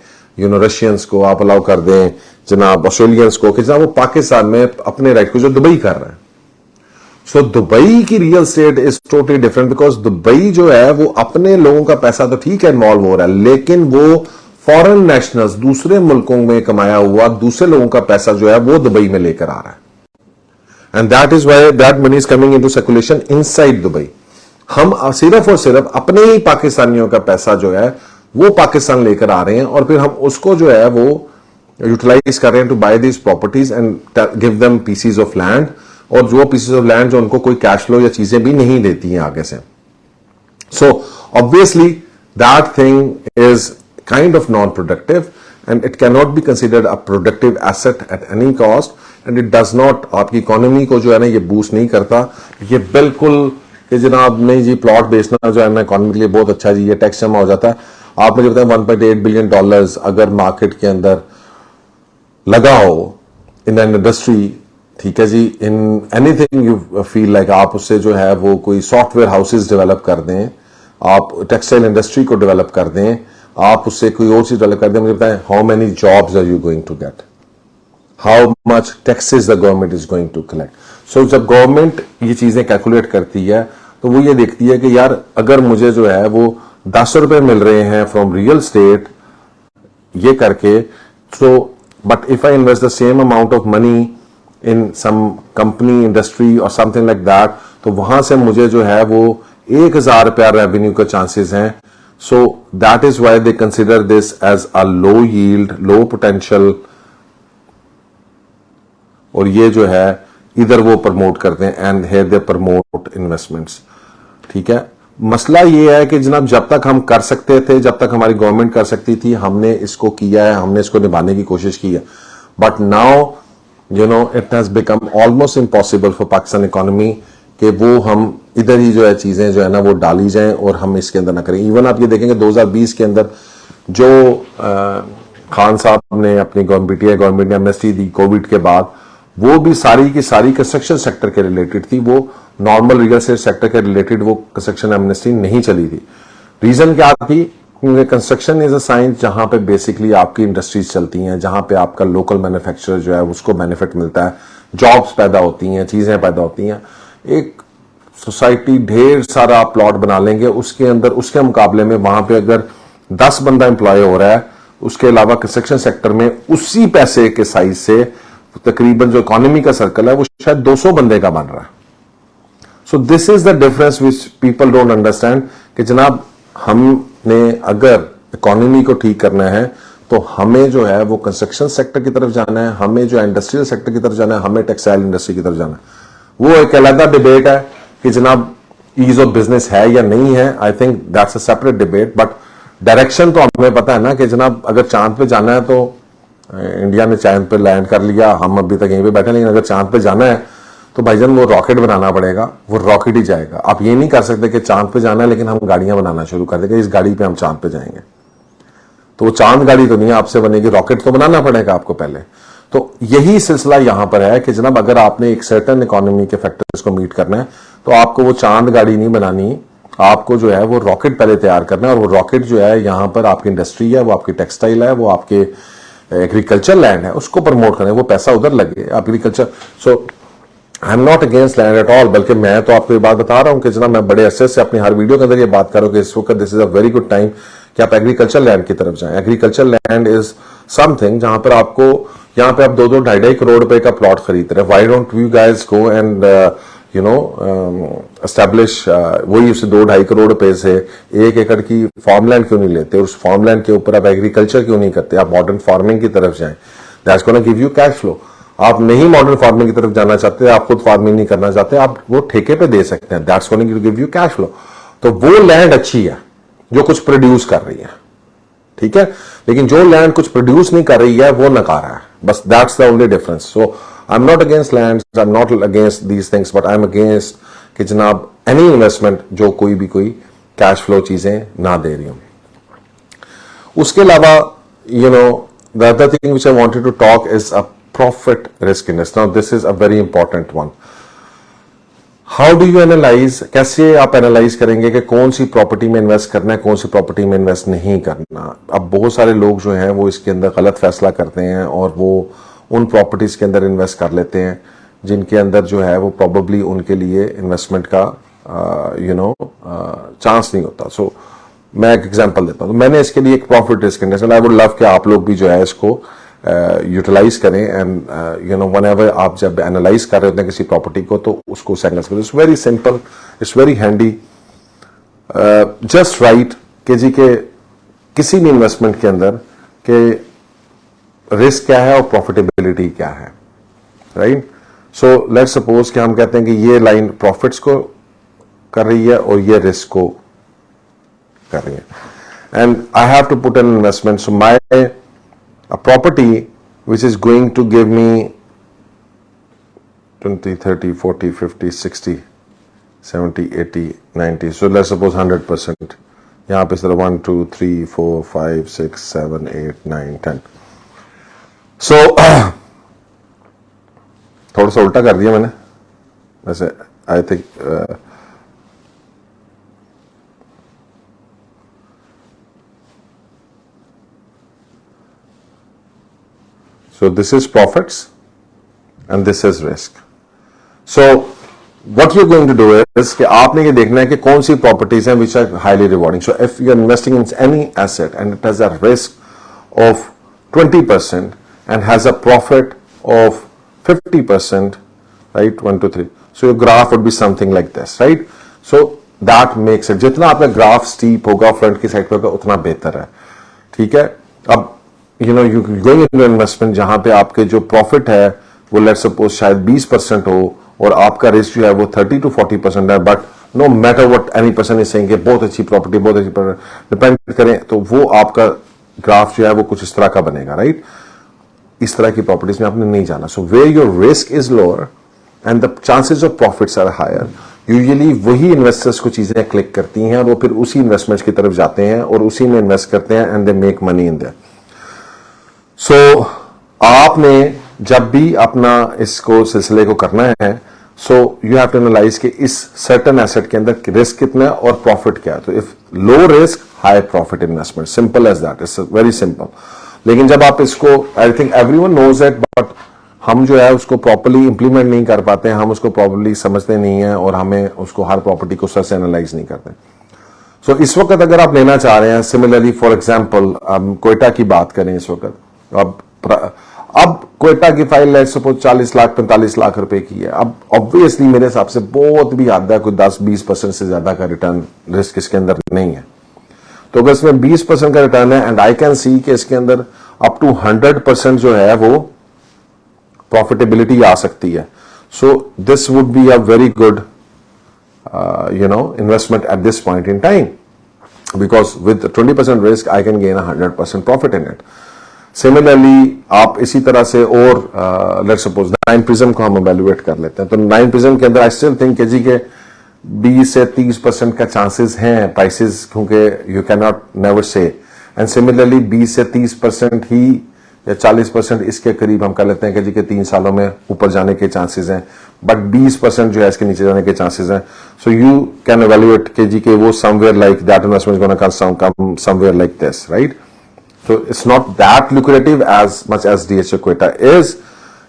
रशियंस को, आप अलाउ कर दें जनाब ऑस्ट्रेलियंस को, कि जनाब वो पाकिस्तान में अपने राइट को, जो दुबई कर रहा है। सो दुबई की real estate is totally different, because Dubai जो है वो अपने लोगों का पैसा तो ठीक है इन्वॉल्व हो रहा है, लेकिन वो फॉरेन नेशनल्स, दूसरे मुल्कों में कमाया हुआ दूसरे लोगों का पैसा जो है वो दुबई में लेकर आ रहा है। And that is why that money is coming into circulation inside Dubai. हम सिर्फ और सिर्फ अपने ही पाकिस्तानियों का पैसा जो है वो पाकिस्तान लेकर आ रहे हैं, और फिर हम उसको जो है वो यूटिलाइज कर रहे हैं to buy this properties and give them pieces of land, और जो पीसेज ऑफ लैंड जो उनको कोई कैश फ्लो या चीजें भी नहीं देती हैं आगे से। So obviously that thing is kind of non-productive and it cannot be considered a productive asset at any cost, and it does not आपकी इकोनॉमी को जो है ना ये बूस्ट नहीं करता। ये बिल्कुल कि जनाब नहीं जी प्लॉट बेचना जो है ना इकोनॉमी के लिए बहुत अच्छा जी, ये टैक्स जमा हो जाता है। आप मुझे बताएं $1.8 बिलियन अगर मार्केट के अंदर लगा हो इन एन इंडस्ट्री, ठीक है जी, in anything you feel like, आप उससे जो है वो कोई सॉफ्टवेयर हाउसेज डेवलप कर दें, आप टेक्सटाइल इंडस्ट्री को डेवलप कर दें, आप उससे कोई और चीज डेवलप कर दें, मुझे बताएं how many jobs are you going to get, how much taxes the government is going to collect. So जब गवर्नमेंट ये चीजें कैलकुलेट करती है तो वो ये देखती है कि यार अगर मुझे जो है वो 10 रुपए मिल रहे हैं फ्रॉम रियल स्टेट ये करके, so but if I invest the same amount of money in some company industry और समथिंग लाइक दैट, तो वहां से मुझे जो है वो 1,000 रुपया रेवेन्यू के चांसेस हैं। So that is why they consider this as a low yield, low potential, और ये जो है इधर वो प्रमोट करते हैं and here they promote investments। ठीक है, मसला ये है कि जनाब जब तक हम कर सकते थे, जब तक हमारी गवर्नमेंट कर सकती थी, हमने इसको किया है, हमने इसको निभाने की कोशिश की है, but now it has become almost impossible for Pakistan economy कि वो हम इधर ही जो है चीजें जो है ना वो डाली जाएं और हम इसके अंदर ना करें। इवन आप ये देखेंगे 2020 के अंदर जो खान साहब ने अपनी गवर्नमेंट ने एमनेस्टी दी कोविड के बाद, वो भी सारी की सारी कंस्ट्रक्शन सेक्टर के रिलेटेड थी, वो नॉर्मल रियल एस्टेट सेक्टर के रिलेटेड वो कंस्ट्रक्शन एमनेस्टी नहीं चली थी। रीजन क्या थी? क्योंकि कंस्ट्रक्शन इज अ साइंस जहां पे बेसिकली आपकी इंडस्ट्रीज चलती हैं, जहां पे आपका लोकल मैन्युफैक्चरर जो है उसको बेनिफिट मिलता है, जॉब्स पैदा होती हैं, चीजें पैदा होती हैं। एक सोसाइटी ढेर सारा प्लॉट बना लेंगे, उसके अंदर उसके मुकाबले में वहां पे अगर 10 बंदा एम्प्लॉय हो रहा है, उसके अलावा कंस्ट्रक्शन सेक्टर में उसी पैसे के साइज से तकरीबन जो इकोनॉमी का सर्कल है वो शायद 200 बंदे का बन रहा है। So this is the difference which people don't understand कि जनाब हमने अगर इकोनॉमी को ठीक करना है तो हमें जो है वो कंस्ट्रक्शन सेक्टर की तरफ जाना है, हमें जो है इंडस्ट्रियल सेक्टर की तरफ जाना है, हमें टेक्सटाइल इंडस्ट्री की तरफ जाना है। वो एक अलग डिबेट है कि जनाब ईज ऑफ बिजनेस है या नहीं है। I think that's a separate debate, but direction तो हमें पता है ना कि जनाब अगर चांद पे जाना है तो इंडिया ने चांद पे लैंड कर लिया, हम अभी तक यहीं पे बैठे, लेकिन अगर चांद पे जाना है तो भाईजान वो रॉकेट बनाना पड़ेगा, वो रॉकेट ही जाएगा। आप ये नहीं कर सकते कि चांद पे जाना है लेकिन हम गाड़ियां बनाना शुरू कर देंगे, इस गाड़ी पे हम चांद पे जाएंगे, तो वो चांद गाड़ी तो नहीं आपसे बनेगी, रॉकेट तो बनाना पड़ेगा आपको पहले। तो यही सिलसिला यहां पर है कि जनाब अगर आपने एक सर्टेन इकोनॉमी के फैक्टर्स को मीट करना है तो आपको वो चांद गाड़ी नहीं बनानी, आपको जो है वो रॉकेट पहले तैयार करना है। और वो रॉकेट जो है यहां पर आपकी इंडस्ट्री है, वो आपकी टेक्सटाइल है, वो आपके एग्रीकल्चर लैंड है, उसको प्रमोट करें, वो पैसा उधर लगे agriculture. So I am not against land at all, बल्कि मैं तो आपको ये बात बता रहा हूं कि जनाब मैं बड़े अरसे से अपनी हर वीडियो के अंदर ये बात कर रहा हूं कि इस वक्त this is a very good time कि आप एग्रीकल्चर लैंड की तरफ जाएं। एग्रीकल्चर लैंड इज समथिंग जहां पर आपको, यहाँ पे आप 2-2, 2.5 करोड़ रुपए का प्लॉट खरीद रहे हैं। Why don't you guys go and establish वही उसे 2-2.5 करोड़ रुपए से 1 एकड़ की फार्मलैंड क्यों नहीं लेते, उस फार्मलैंड के ऊपर आप एग्रीकल्चर क्यों नहीं करते, आप मॉडर्न फार्मिंग की तरफ जाएं। That's gonna give you cash flow. आप नहीं मॉडर्न फार्मिंग की तरफ जाना चाहते, आप खुद फार्मिंग नहीं करना चाहते, आप वो ठेके पे दे सकते हैं, that's gonna give you cash flow. तो वो लैंड अच्छी है जो कुछ प्रोड्यूस कर रही है, ठीक है, लेकिन जो लैंड कुछ प्रोड्यूस नहीं कर रही है वो नकारा है, बस that's the only difference. So I am not against land, I am not against these things, but I am against कि जनाब एनी इन्वेस्टमेंट जो कोई भी कोई कैश फ्लो चीजें ना दे रही हो। उसके अलावा you know the other thing which I wanted to talk is a profit risk index. Now this is a very important one. How do you analyse, कैसे आप एनालाइज करेंगे कि कौन सी प्रॉपर्टी में इन्वेस्ट करना है, कौन सी प्रॉपर्टी में इन्वेस्ट नहीं करना। अब बहुत सारे लोग जो हैं वो इसके अंदर गलत फैसला करते हैं और वो उन प्रॉपर्टीज के अंदर इन्वेस्ट कर लेते हैं जिनके अंदर जो है वो प्रॉबेबली उनके लिए इन्वेस्टमेंट का चांस नहीं होता। सो मैं एक एग्जांपल देता हूं, तो मैंने इसके लिए एक profit risk index, I would love कि आप लोग भी जो है इसको यूटिलाइज करें एंड व्हेनेवर आप जब एनालाइज कर रहे होते हैं किसी प्रॉपर्टी को तो उसको सेगमेंट करें। It's very simple, it's very handy, just right कि जी के किसी भी इन्वेस्टमेंट के अंदर के रिस्क क्या है और प्रॉफिटेबिलिटी क्या है, राइट। सो लेट्स सपोज कि हम कहते हैं कि ये लाइन प्रॉफिट्स को कर रही है और ये रिस्क को कर रही है, and I have to put an investment. So my a property which is going to give me 20, 30, 40, 50, 60, 70, 80, 90. So let's suppose 100%. यहाँ पे सिर्फ 1, 2, 3, 4, 5, 6, 7, 8, 9, 10. So थोड़ा सा उल्टा कर दिया मैंने वैसे, I think so this is profits and this is risk. So what you're going to do is कि आपने ये देखना है कि कौन सी properties हैं which are highly rewarding. So if you're investing in any asset and it has a risk of 20% and has a profit of 50%, right, 1, 2, 3. So your graph would be something like this, right? So that makes it, जितना आपका graph steep होगा front की side पे होगा उतना बेहतर है, ठीक है। अब यू गोइंग इनटू इन्वेस्टमेंट जहां पे आपके जो प्रॉफिट है वो लेट्स सपोज शायद 20% हो और आपका रिस्क जो है वो 30 to 40% है, but no matter what any person is saying बहुत अच्छी प्रॉपर्टी, बहुत अच्छी प्रॉपर्टी डिपेंड करें तो वो आपका ग्राफ जो है वो कुछ इस तरह का बनेगा, राइट। इस तरह की प्रॉपर्टीज में आपने नहीं जाना। So where your risk is lower and the chances of profits are higher, usually वही इन्वेस्टर्स को चीजें क्लिक करती हैं और वो फिर उसी इन्वेस्टमेंट्स की तरफ जाते हैं और उसी में इन्वेस्ट करते हैं and they make money in there. So आपने जब भी अपना इसको सिलसिले को करना है, so you have to analyze कि इस सर्टेन एसेट के अंदर रिस्क कितना है और प्रॉफिट क्या है। तो if low risk high profit investment, simple as that, it's very simple. लेकिन जब आप इसको, I think everyone knows it, but हम जो है उसको प्रॉपर्ली इंप्लीमेंट नहीं कर पाते हैं, हम उसको प्रॉपर्ली समझते नहीं है और हमें उसको हर प्रॉपर्टी को सर से एनालाइज नहीं करते। सो इस वक्त अगर आप लेना चाह रहे हैं, सिमिलरली फॉर एग्जाम्पल कोयटा की बात करें इस वक्त, अब कोयटा की file let suppose 40 lakh 45 lakh रुपए की है। अब ऑब्वियसली मेरे हिसाब से बहुत भी आधा कोई 10-20% से ज्यादा का रिटर्न रिस्क इसके अंदर नहीं है। तो अगर इसमें 20% का रिटर्न है एंड आई कैन सी कि इसके अंदर अप टू 100% जो है वो प्रॉफिटेबिलिटी आ सकती है। So this would be a very good investment at this point in time, because with 20% risk I can gain 100% profit in it. Similarly आप इसी तरह से और लेट्स सपोज 9 प्रिज्म को हम इवैल्यूएट कर लेते हैं, तो 9 प्रिज्म के अंदर आई स्टिल थिंक के जी के 20 से 30% का चांसेस हैं प्राइसेस, क्योंकि you can not never say, and similarly 20 से 30% ही या 40% इसके करीब हम कर लेते हैं कि जी के 3 सालों में ऊपर जाने के चांसेस हैं, बट 20% जो है इसके नीचे जाने के चांसेस हैं। सो यू कैन इवैल्यूएट के जी के वो somewhere like that investment gonna come somewhere like this, right. So it's not that lucrative as much as DHA Quetta is,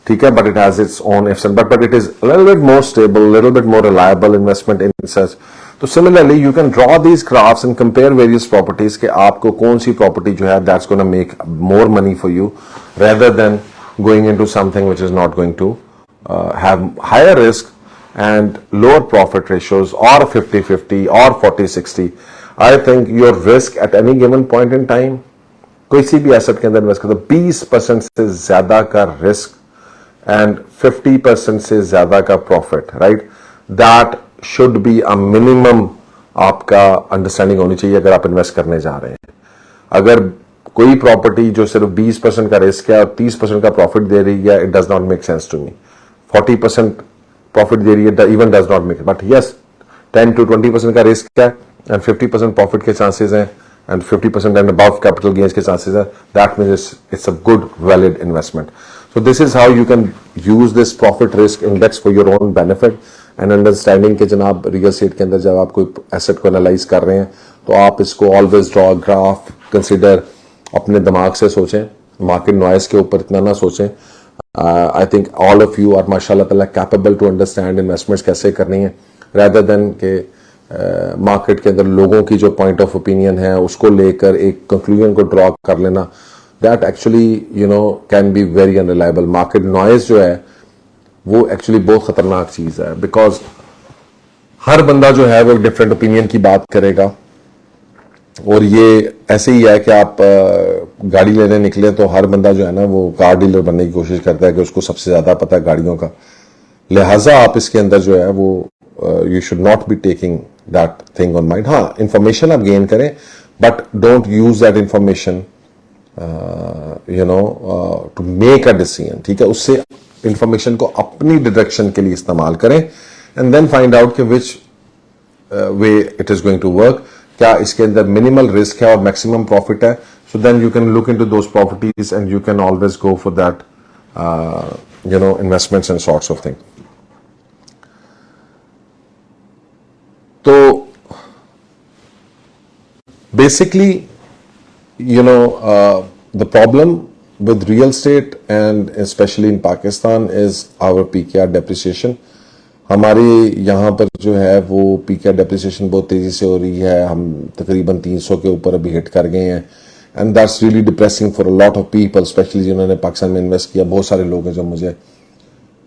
ठीक है, but it has its own ifs and but it is a little bit more stable, a little bit more reliable investment in such. So similarly, you can draw these graphs and compare various properties कि आपको कौन सी property जो है that's going to make more money for you, rather than going into something which is not going to have higher risk and lower profit ratios, or 50-50 or 40-60. I think your risk at any given point in time कोई सी भी asset के अंदर invest करते हो 20% से ज्यादा का risk and 50% से ज्यादा का profit, right, that should be a minimum आपका अंडरस्टैंडिंग होनी चाहिए अगर आप इन्वेस्ट करने जा रहे हैं। अगर कोई प्रॉपर्टी जो सिर्फ 20% का रिस्क है और 30% का प्रॉफिट दे रही है, it does not make sense to me. 40% profit दे रही है, even does not make, but yes 10 to 20% का रिस्क है एंड 50% प्रॉफिट के चांसेस हैं and 50% and above capital gains के चांसेस है, that means it's a good valid investment. So this is how you can use this profit risk index for your own benefit and understanding कि जनाब real estate के अंदर जब आप कोई asset को एनालाइज कर रहे हैं तो आप इसको ऑलवेज ड्रॉ ग्राफ कंसिडर, अपने दिमाग से सोचें, मार्केट नॉइस के ऊपर इतना ना सोचें। I think all of you are माशाल्लाह ताला कैपेबल टू अंडरस्टैंड इन्वेस्टमेंट्स कैसे करनी है, rather देन के मार्केट के अंदर लोगों की जो पॉइंट ऑफ ओपिनियन है उसको लेकर एक कंक्लूजन को ड्रॉ कर लेना, that actually can be very unreliable। Market noise जो है वो एक्चुअली बहुत खतरनाक चीज है, बिकॉज हर बंदा जो है वो डिफरेंट ओपिनियन की बात करेगा। और ये ऐसे ही है कि आप गाड़ी लेने निकले तो हर बंदा जो है ना वो कार डीलर बनने की कोशिश करता है कि उसको सबसे ज्यादा पता है गाड़ियों का, लिहाजा आप इसके अंदर जो है वो you should not be taking that thing on mind. हाँ, इंफॉर्मेशन आप गेन करें but don't use that information to make a decision, ठीक है। उससे इंफॉर्मेशन को अपनी डायरेक्शन के लिए इस्तेमाल करें एंड देन फाइंड आउट कि which way it is going to work, क्या इसके अंदर मिनिमल रिस्क है और मैक्सिमम प्रॉफिट है। So then you can look into those properties and you can always go for that investments and sorts of thing. तो basically the problem with real estate and especially in Pakistan is our PKR depreciation। हमारे यहाँ पर जो है वो PKR depreciation बहुत तेजी से हो रही है, हम तकरीबन 300 के ऊपर अभी हिट कर गए हैं and that's really depressing for a lot of people, specially जिन्होंने पाकिस्तान में इन्वेस्ट किया। बहुत सारे लोग हैं जो मुझे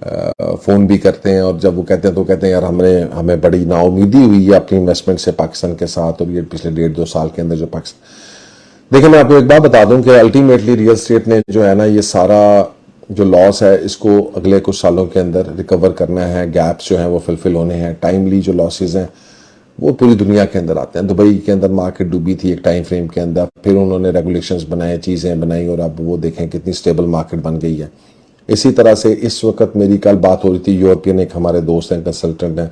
फोन भी करते हैं और जब वो कहते हैं तो कहते हैं यार हमें बड़ी नाउमीदी हुई है अपनी इन्वेस्टमेंट से पाकिस्तान के साथ, और ये पिछले 1.5-2 साल के अंदर जो पाकिस्तान। देखिए मैं आपको एक बात बता दूं कि अल्टीमेटली रियल एस्टेट ने जो है ना ये सारा जो लॉस है इसको अगले कुछ सालों के अंदर रिकवर करना है, गैप्स जो है वो फुलफिल होने हैं। टाइमली जो लॉसेस हैं वो पूरी दुनिया के अंदर आते हैं। दुबई के अंदर मार्केट डूबी थी एक टाइम फ्रेम के अंदर, फिर उन्होंने रेगुलेशंस बनाए, चीज़ें बनाई और अब वो देखें कितनी स्टेबल मार्केट बन गई है। इसी तरह से इस वक्त मेरी कल बात हो रही थी, यूरोपियन एक हमारे दोस्त हैं कंसल्टेंट हैं,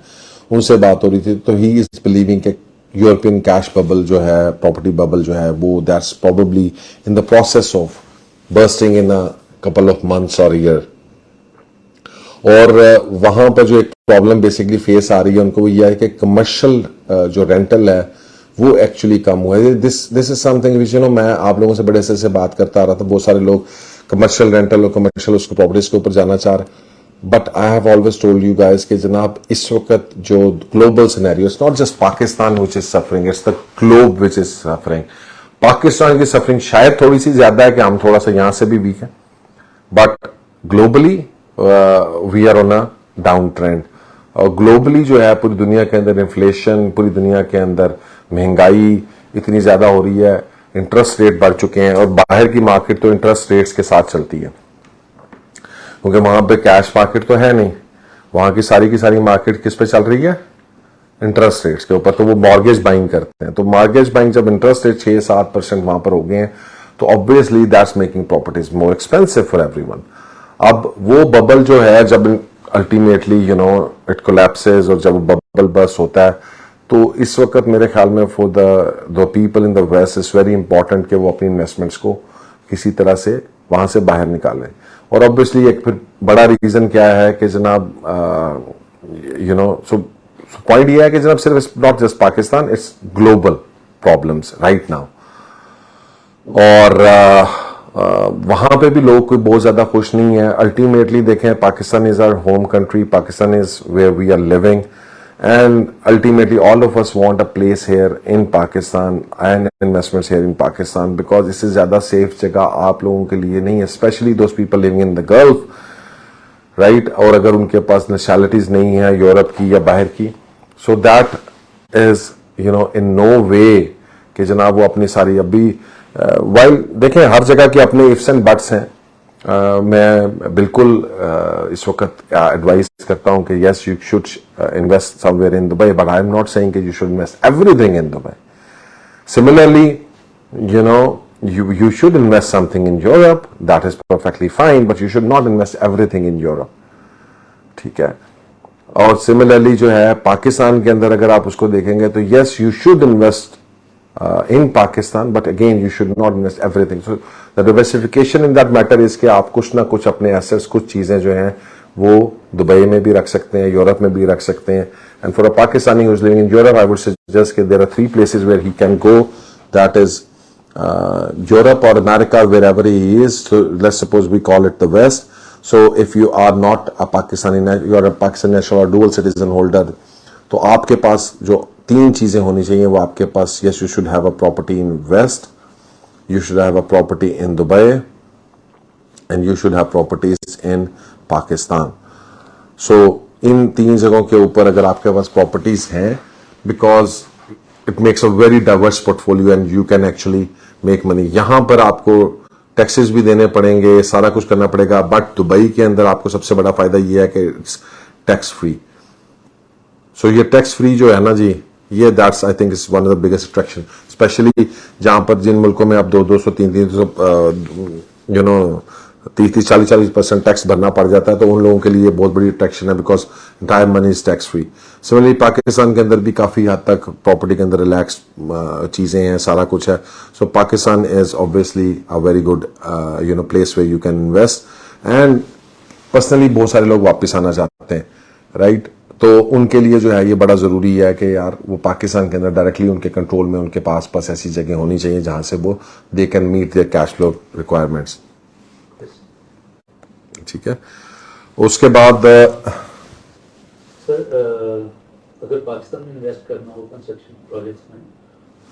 उनसे बात हो रही थी, तो ही इज बिलीविंग कि यूरोपियन कैश बबल जो है, प्रॉपर्टी बबल जो है वो that's probably in the process of bursting in a couple of months और ईयर। और वहां पर जो एक प्रॉब्लम बेसिकली फेस आ रही है उनको वो यह है कि कमर्शियल जो रेंटल है वो एक्चुअली कम हुआ है। दिस इज समथिंग विच मैं आप लोगों से बड़े से बात करता आ रहा था। बहुत सारे लोग कमर्शियल रेंटल और कमर्शियल उसको प्रॉपर्टीज के ऊपर जाना चाह रहे, but I have always told you guys कि जनाब इस वक्त जो global scenario, it's not just Pakistan which is suffering, it's the globe which is suffering. Pakistan की सफरिंग शायद थोड़ी सी ज्यादा है कि हम थोड़ा सा यहां से भी वीक है, but globally we are on a down trend. और ग्लोबली जो है पूरी दुनिया के अंदर इन्फ्लेशन, पूरी दुनिया के अंदर महंगाई इतनी ज्यादा हो रही है, इंटरेस्ट रेट बढ़ चुके हैं और बाहर की मार्केट तो इंटरेस्ट रेट्स के साथ चलती है क्योंकि वहां पे कैश मार्केट तो है नहीं, वहां की सारी मार्केट किस पे चल रही है, इंटरेस्ट रेट्स के ऊपर। तो वो मॉर्गेज बाइंग करते हैं, तो मॉर्गेज बाइंग जब इंटरेस्ट रेट 6-7% वहां पर हो गए हैं तो obviously that's making properties more expensive for everyone. अब वो बबल जो है जब अल्टीमेटली इट कोलैप्सेस और जब बबल बर्स्ट होता है तो इस वक्त मेरे ख्याल में for the people in the West is very important कि वो अपनी इन्वेस्टमेंट्स को किसी तरह से वहां से बाहर निकालें। और ऑब्वियसली एक फिर बड़ा रीजन क्या है कि जनाब सो पॉइंट ये है कि जनाब सिर्फ not just Pakistan, it's global problems right now. और वहां पे भी लोग कोई बहुत ज्यादा खुश नहीं है। अल्टीमेटली देखें, Pakistan is our home country, Pakistan is where we are living and ultimately all of us want a place here in Pakistan and investments here in Pakistan because इससे ज्यादा सेफ जगह आप लोगों के लिए नहीं है, especially those people living in the Gulf, right? और अगर उनके पास नेशनलिटीज नहीं है यूरोप की या बाहर की, so that is in no way कि जनाब वो अपनी सारी अभी वाइल देखें हर जगह के अपने इफ्स एंड बट्स हैं। मैं बिल्कुल इस वक्त एडवाइस करता हूं कि yes you should invest somewhere in Dubai, but I am not saying कि you should invest everything in Dubai. Similarly you know you should invest something in Europe, that is perfectly fine, but you should not invest everything in Europe, ठीक है। और similarly जो है पाकिस्तान के अंदर अगर आप उसको देखेंगे तो yes you should invest in Pakistan, but again you should not invest everything. So the diversification in that matter is कि आप कुछ ना कुछ अपने assets, कुछ चीजें जो हैं वो दुबई में भी रख सकते हैं, यूरोप में भी रख सकते हैं। And for a Pakistani who is living in Europe, I would suggest that there are 3 places where he can go, that is Europe or America, wherever he is. So let's suppose we call it the West. So if you are not a Pakistani, you are a Pakistani national or dual citizen holder, तो आपके पास जो 3 चीजें होनी चाहिए वो आपके पास, yes you should have a property in West, you should have a property in Dubai, and you should have properties in Pakistan. So इन 3 जगहों के ऊपर अगर आपके पास प्रॉपर्टीज हैं, because it makes a very diverse portfolio and you can actually make money. यहां पर आपको taxes भी देने पड़ेंगे, सारा कुछ करना पड़ेगा, बट दुबई के अंदर आपको सबसे बड़ा फायदा ये है कि इट्स टैक्स फ्री। सो ये टैक्स फ्री जो है ना जी, ये that's I think is one of the biggest attraction, specially जहां पर जिन मुल्कों में आप 200 300 यू नो 30-40% टैक्स भरना पड़ जाता है, तो उन लोगों के लिए बहुत बड़ी अट्रैक्शन है, because entire money is tax free. Similarly Pakistan के अंदर भी काफी हद तक प्रॉपर्टी के अंदर रिलैक्स चीजें हैं, सारा कुछ है। So Pakistan is obviously a very good you know place where you can invest. And personally बहुत सारे लोग वापस आना चाहते हैं, राइट? तो उनके लिए जो है ये बड़ा जरूरी है कि यार वो पाकिस्तान के अंदर डायरेक्टली उनके कंट्रोल में, उनके पास ऐसी जगह होनी चाहिए जहां से वो they can meet their cash flow requirements, ठीक है। उसके बाद सर अगर पाकिस्तान में इन्वेस्ट करना हो कंस्ट्रक्शन प्रोजेक्ट्स में,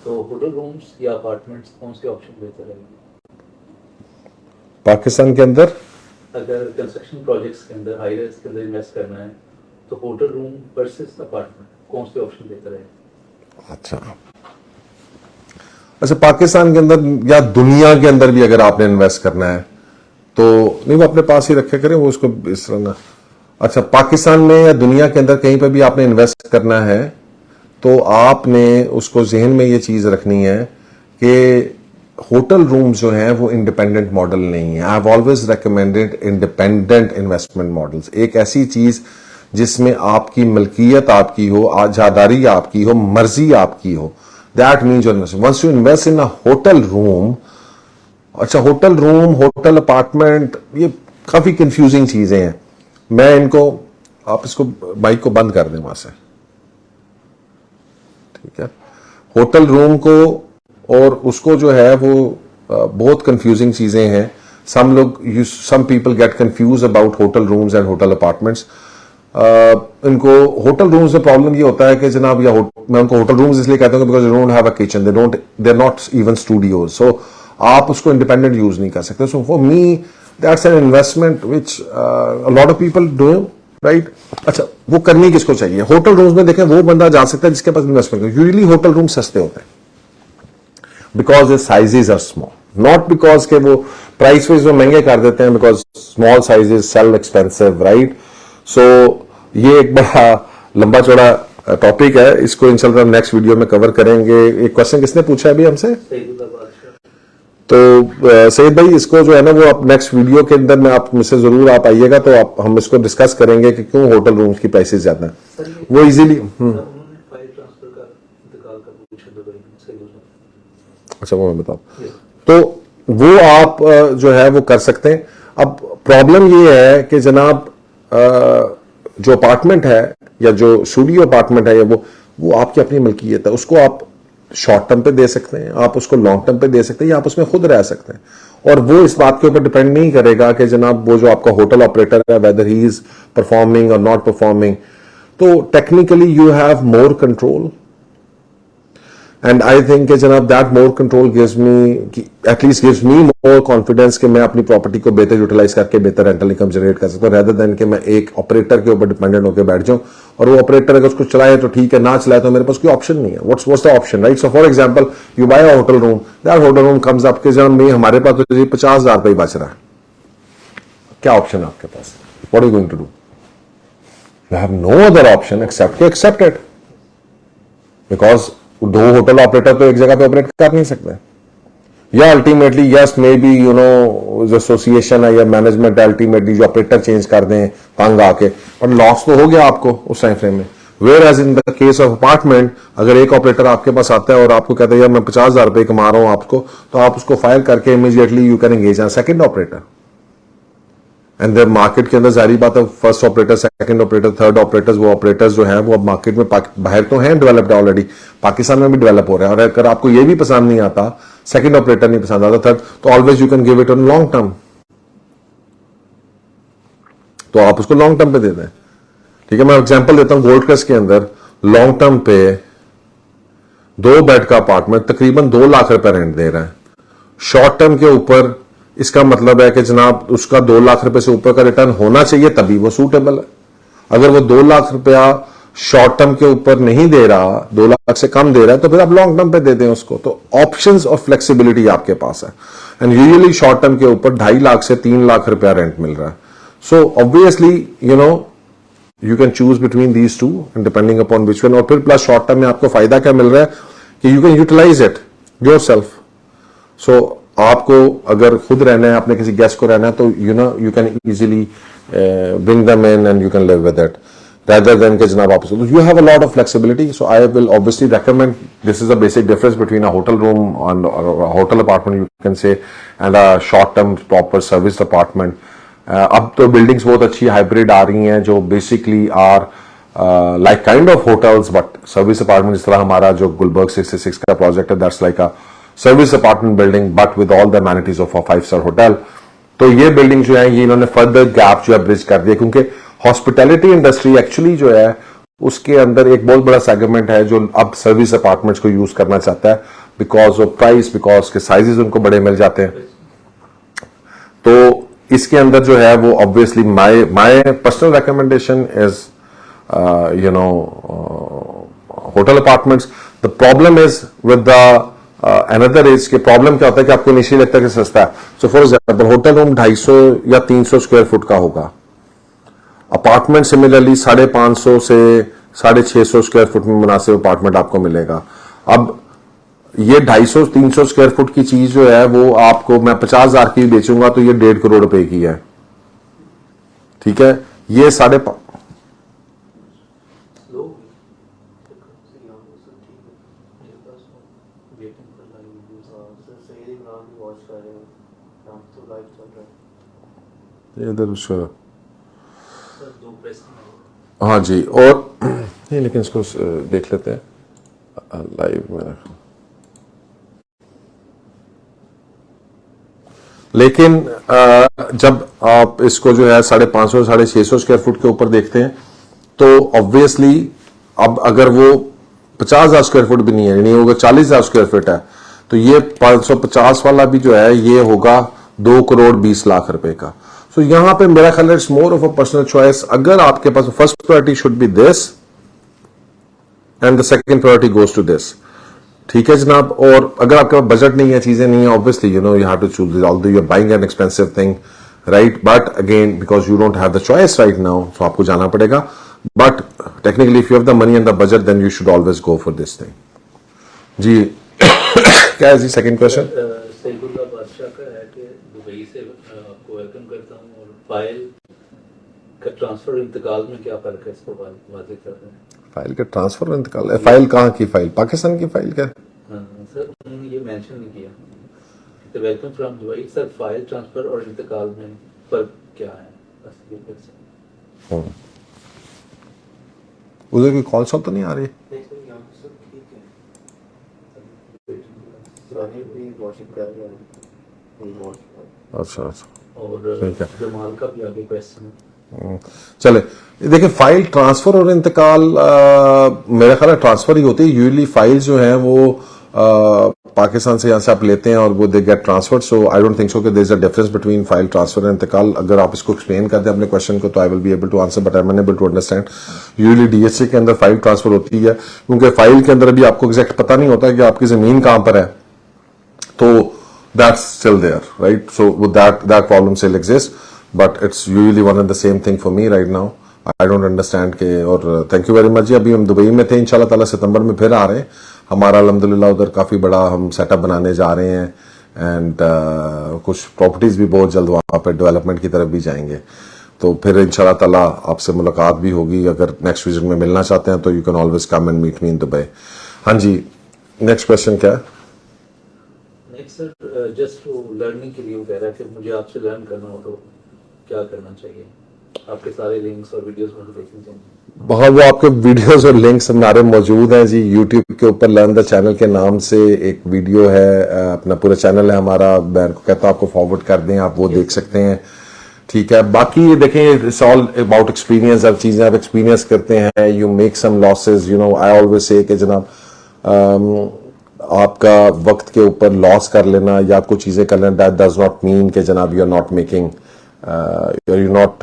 तो होटल रूम्स या अपार्टमेंट्स कौन से ऑप्शन बेहतर रहेंगे पाकिस्तान के अंदर? अगर कंस्ट्रक्शन प्रोजेक्ट्स के अंदर हाई राइज के अंदर इन्वेस्ट करना है तो होटल रूम वर्सेस अपार्टमेंट कौन से ऑप्शन बेहतर है? अच्छा पाकिस्तान के अंदर या दुनिया के अंदर भी अगर आपने इन्वेस्ट करना है तो नहीं, वो अपने पास ही रखे करें, वो उसको इस तरह ना। अच्छा पाकिस्तान में या दुनिया के अंदर कहीं पे भी आपने इन्वेस्ट करना है तो आपने उसको जहन में ये चीज रखनी है कि होटल रूम्स जो हैं वो इंडिपेंडेंट मॉडल नहीं है। I have always recommended independent investment models, एक ऐसी चीज जिसमें आपकी मलकियत आपकी हो, आजादारी आपकी हो, मर्जी आपकी हो। That means your investment. Once you invest in a hotel room, अच्छा होटल रूम, होटल अपार्टमेंट, ये काफी कंफ्यूजिंग चीजें हैं। मैं इनको, आप इसको माइक को बंद कर दें वहां से, ठीक है। होटल रूम को और उसको जो है वो बहुत कंफ्यूजिंग चीजें हैं। some people get confused about hotel rooms and hotel apartments. इनको होटल रूम्स में प्रॉब्लम ये होता है कि जनाब, या मैं उनको होटल रूम्स इसलिए कहता हूँ because they don't have a kitchen, they are not even studios, so आप उसको इंडिपेंडेंट यूज नहीं कर सकते। So for me that's an investment which a lot of people do, right. अच्छा वो करनी किसको चाहिए? होटल रूम्स में देखें वो बंदा जा सकता है जिसके पास इन्वेस्टमेंट। यूजुअली होटल रूम सस्ते होते हैं because the sizes are small, not because के वो प्राइस वाइज वो महंगे कर देते हैं, because small sizes sell expensive, right. So ये एक बड़ा लंबा चौड़ा टॉपिक है, इसको इंशाल्लाह नेक्स्ट वीडियो में कवर करेंगे। एक क्वेश्चन किसने पूछा अभी हमसे? तो सईद भाई इसको जो है ना वो आप नेक्स्ट वीडियो के अंदर में आप मुझसे जरूर आप आइएगा, तो आप हम इसको डिस्कस करेंगे कि क्यों होटल रूम्स की प्राइसेस ज्यादा हैं। वो इजीली अच्छा वो मैं बताऊं, तो वो आप जो है वो कर सकते हैं। अब प्रॉब्लम ये है कि जनाब जो अपार्टमेंट है या जो स्टूडियो अपार्टमेंट है, या वो आपकी अपनी मलकियत है, उसको आप शॉर्ट टर्म पे दे सकते हैं, आप उसको लॉन्ग टर्म पे दे सकते हैं, या आप उसमें खुद रह सकते हैं। और वो इस बात के ऊपर डिपेंड नहीं करेगा कि जनाब वो जो आपका होटल ऑपरेटर है वेदर ही इज परफॉर्मिंग और नॉट परफॉर्मिंग। तो technically you have more control, and I think कि जनाब that more control gives me, at least gives me more confidence कि मैं अपनी प्रॉपर्टी को बेहतर यूटिलाइज करके बेहतर रेंटल इनकम जनरेट कर सकता हूं, रेदर देन कि मैं एक ऑपरेटर के ऊपर डिपेंडेंट होकर बैठ जाऊं और वो ऑपरेटर अगर उसको चलाए तो ठीक है, ना चलाए तो मेरे पास कोई ऑप्शन नहीं है. What's the option, right? So for example you buy a hotel room, that hotel room comes up के जब में हमारे पास तो 50,000 रुपये बच रहा है. क्या ऑप्शन है आपके पास? What are you going to do? You have no other option except to accept it, because दो होटल ऑपरेटर तो एक जगह पे ऑपरेट कर नहीं सकते. या ultimately yes may be you know जो एसोसिएशन है या मैनेजमेंट अल्टीमेटली जो ऑपरेटर चेंज कर दें तंग आके, पर लॉस तो हो गया आपको उस टाइम फ्रेम में. Whereas in the case of apartment, अगर एक ऑपरेटर आपके पास आता है और आपको कहता है यार मैं 50,000 रुपये कमा रहा हूं आपको, तो आप उसको फाइल करके immediately you can engage an second operator. And the market के अंदर जारी बात है, first operator, second operator, third operators, वो ऑपरेटर्स जो है वो अब मार्केट में बाहर तो हैं डेवलप्ड ऑलरेडी, पाकिस्तान में भी डेवलप हो रहा है. और अगर आपको ये भी पसंद नहीं आता, सेकंड ऑपरेटर नहीं पसंद आता, थर्ड, तो always you can give it on long term. तो आप उसको लॉन्ग टर्म पे दे दें. ठीक है, मैं एग्जांपल देता हूं. गोल्ड क्रस्ट के अंदर लॉन्ग टर्म पे 2 बेड का अपार्टमेंट तकरीबन 2 लाख रुपए रेंट दे रहा है. शॉर्ट टर्म के ऊपर इसका मतलब है कि जनाब उसका 2 लाख रुपए से ऊपर का रिटर्न होना चाहिए तभी वो सूटेबल है. अगर वो 2 लाख रुपया शॉर्ट टर्म के ऊपर नहीं दे रहा, 2 लाख से कम दे रहा है, तो फिर आप लॉन्ग टर्म पे दे दें उसको. तो ऑप्शंस और फ्लेक्सिबिलिटी आपके पास है. एंड यूजुअली शॉर्ट टर्म के ऊपर 2.5 लाख से 3 लाख रुपया रेंट मिल रहा है. So obviously you know you can choose between these two and depending upon which one. और फिर प्लस शॉर्ट टर्म में आपको फायदा क्या मिल रहा है कि you can utilize it yourself. So आपको अगर खुद रहना है, आपने किसी गेस्ट को रहना है, तो you know you can easily bring them in and you can live with it rather than के जनाब आप. You have a lot of flexibility, so I will obviously recommend. This is a basic difference between a hotel room and or a hotel apartment, you can say, and a short-term proper service apartment. अब तो buildings बहुत अच्छी hybrid आ रही हैं जो basically are like kind of hotels but service apartment. जिस तरह हमारा जो गुलबर्ग 66 का project है, that's like a service apartment building but with all the amenities of a 5-star hotel. तो ये building जो है ये इन्होंने further gap जो है bridge कर दिया, क्योंकि हॉस्पिटैलिटी इंडस्ट्री एक्चुअली जो है उसके अंदर एक बहुत बड़ा सेगमेंट है जो अब सर्विस अपार्टमेंट्स को यूज करना चाहता है बिकॉज ऑफ प्राइस, बिकॉज के साइजेस उनको बड़े मिल जाते हैं. तो इसके अंदर जो है वो obviously my personal recommendation is you know hotel apartments. The problem is with the another is के प्रॉब्लम क्या होता है कि आपको इनिशियली लगता है कि सस्ता है. So for example hotel room 250 या 300 स्क्वायर फुट का होगा, अपार्टमेंट सिमिलरली 550 से 650 स्क्वायर फुट में मुनासिब अपार्टमेंट आपको मिलेगा. अब ये 250-300 स्क्वायर फुट की चीज जो है वो आपको मैं 50,000 की बेचूंगा तो ये 1.5 करोड़ रुपए की है. ठीक है, ये 5.5 इधर हाँ जी. और नहीं लेकिन इसको देख लेते हैं लाइव में. लेकिन जब आप इसको जो है 550 650 स्क्वायर फुट के ऊपर देखते हैं तो ऑब्वियसली अब अगर वो 50,000 स्क्वायर फुट भी नहीं है, नहीं होगा 40,000 स्क्वायर फुट है, तो ये 550 वाला भी जो है ये होगा 2 करोड़ 20 लाख रुपए का. सो यहां पे मेरा ख्याल है it's more of a personal choice. अगर आपके पास first priority should be this and the second priority goes to this. ठीक है जनाब. और अगर आपके पास बजट नहीं है, चीजें नहीं है, obviously you know you have to choose this, although you are buying an expensive thing, right? But again because you don't have the choice right now, so आपको जाना पड़ेगा. But technically if you have the money and the budget then you should always go for this thing. जी क्या है जी second question? Saifullah बादशाह का है कि दुबई से आपको वेलकम करता हूं और फाइल का ट्रांसफर इंतकाल में क्या फर्क है, इसको वाज़ेह कर रहे हैं. फाइल का ट्रांसफर और इंतकाल, फाइल कहाँ की फाइल? पाकिस्तान की फाइल क्या? हाँ सर, उन्होंने ये मेंशन नहीं किया. तो welcome from Dubai sir, file transfer और इंतकाल में फर्क क्या है? बस ये क्वेश्चन. उधर कोई कॉल सॉल तो नहीं आ रही? अच्छा अच्छा. और जमाल का भी आगे क्वेश्चन है. चले देखिए, फाइल ट्रांसफर और इंतकाल मेरा ख्याल है ट्रांसफर ही होती है. यूजली फाइल जो है वो पाकिस्तान से यहाँ से आप लेते हैं और वो they get transfer, so I don't think so कि there is a difference between file transfer and इंतकाल। अगर आप इसको एक्सप्लेन कर दें अपने क्वेश्चन को तो I will be able to answer, but I am unable to understand. Usually DHA के अंदर फाइल ट्रांसफर होती है क्योंकि फाइल के अंदर अभी आपको एग्जैक्ट पता नहीं होता कि आपकी जमीन कहां पर है, तो that's still there, right? So that problem still exist, but it's usually one and the same thing for me right now. I don't understand के। और थैंक यू वेरी मच जी। अभी हम दुबई में थे, इंशाल्लाह ताला सितंबर में फिर आ रहे हैं। हमारा अल्हम्दुलिल्लाह उधर काफ़ी बड़ा हम सेटअप बनाने जा रहे हैं एंड कुछ प्रॉपर्टीज़ भी बहुत जल्द वहाँ पर डेवलपमेंट की तरफ भी जाएंगे, तो फिर इंशाल्लाह ताला आपसे मुलाकात भी होगी। अगर नेक्स्ट विजिट में मिलना चाहते हैं तो you can always come and meet me in Dubai. हाँ जी, नेक्स्ट क्वेश्चन क्या है? नेक्स्ट सर, जस्ट लर्निंग के लिए वो कह रहा है कि मुझे आपसे लर्न करना हो तो क्या करना चाहिए? आपके सारे लिंक्स और वीडियोस मुझे देखने चाहिए। बहुत, वो आपके वीडियोस और लिंक्स हमारे मौजूद हैं जी यूट्यूब के ऊपर। लर्न द चैनल के नाम से एक वीडियो है, अपना पूरा चैनल है हमारा। मैं कहता हूँ आपको फॉरवर्ड कर दें, आप वो देख सकते हैं, ठीक है? बाकी देखें, इट्स ऑल अबाउट एक्सपीरियंस। अब चीजें आप एक्सपीरियंस करते हैं, you make some losses, you know. I always say कि जनाब आपका वक्त के ऊपर लॉस कर लेना या कुछ चीजें कर लेना, दैट डज नॉट मीन कि जनाब you are not making, you're not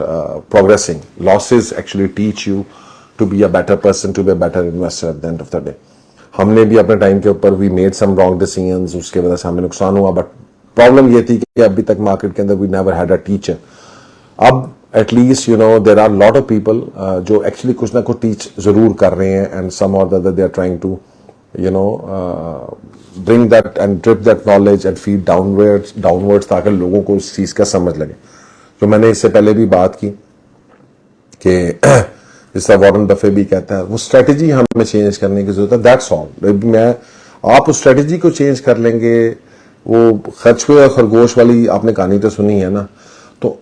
progressing. Losses actually teach you to be a better person, to be a better investor at the end of the day. हमने भी अपने time के ऊपर we made some wrong decisions, उसके वजह से हमें नुकसान हुआ, बट प्रॉब्लम ये थी कि अभी तक मार्केट के अंदर we never had a teacher. अब at least you know there are lot of people जो एक्चुअली कुछ ना कुछ टीच जरूर कर रहे हैं, एंड सम और the other they are trying to you know bring that and drip that knowledge and feed downwards ताकि लोगों को इस चीज का समझ लगे। जो मैंने इससे पहले भी बात की कि जिस तरह वॉरेन बफे भी कहता है, वो स्ट्रेटेजी हमें चेंज करने की जरूरत है, दैट्स ऑल। मैं आप उस स्ट्रेटेजी को चेंज कर लेंगे। वो खर्च हुए और खरगोश वाली आपने कहानी तो सुनी है ना, तो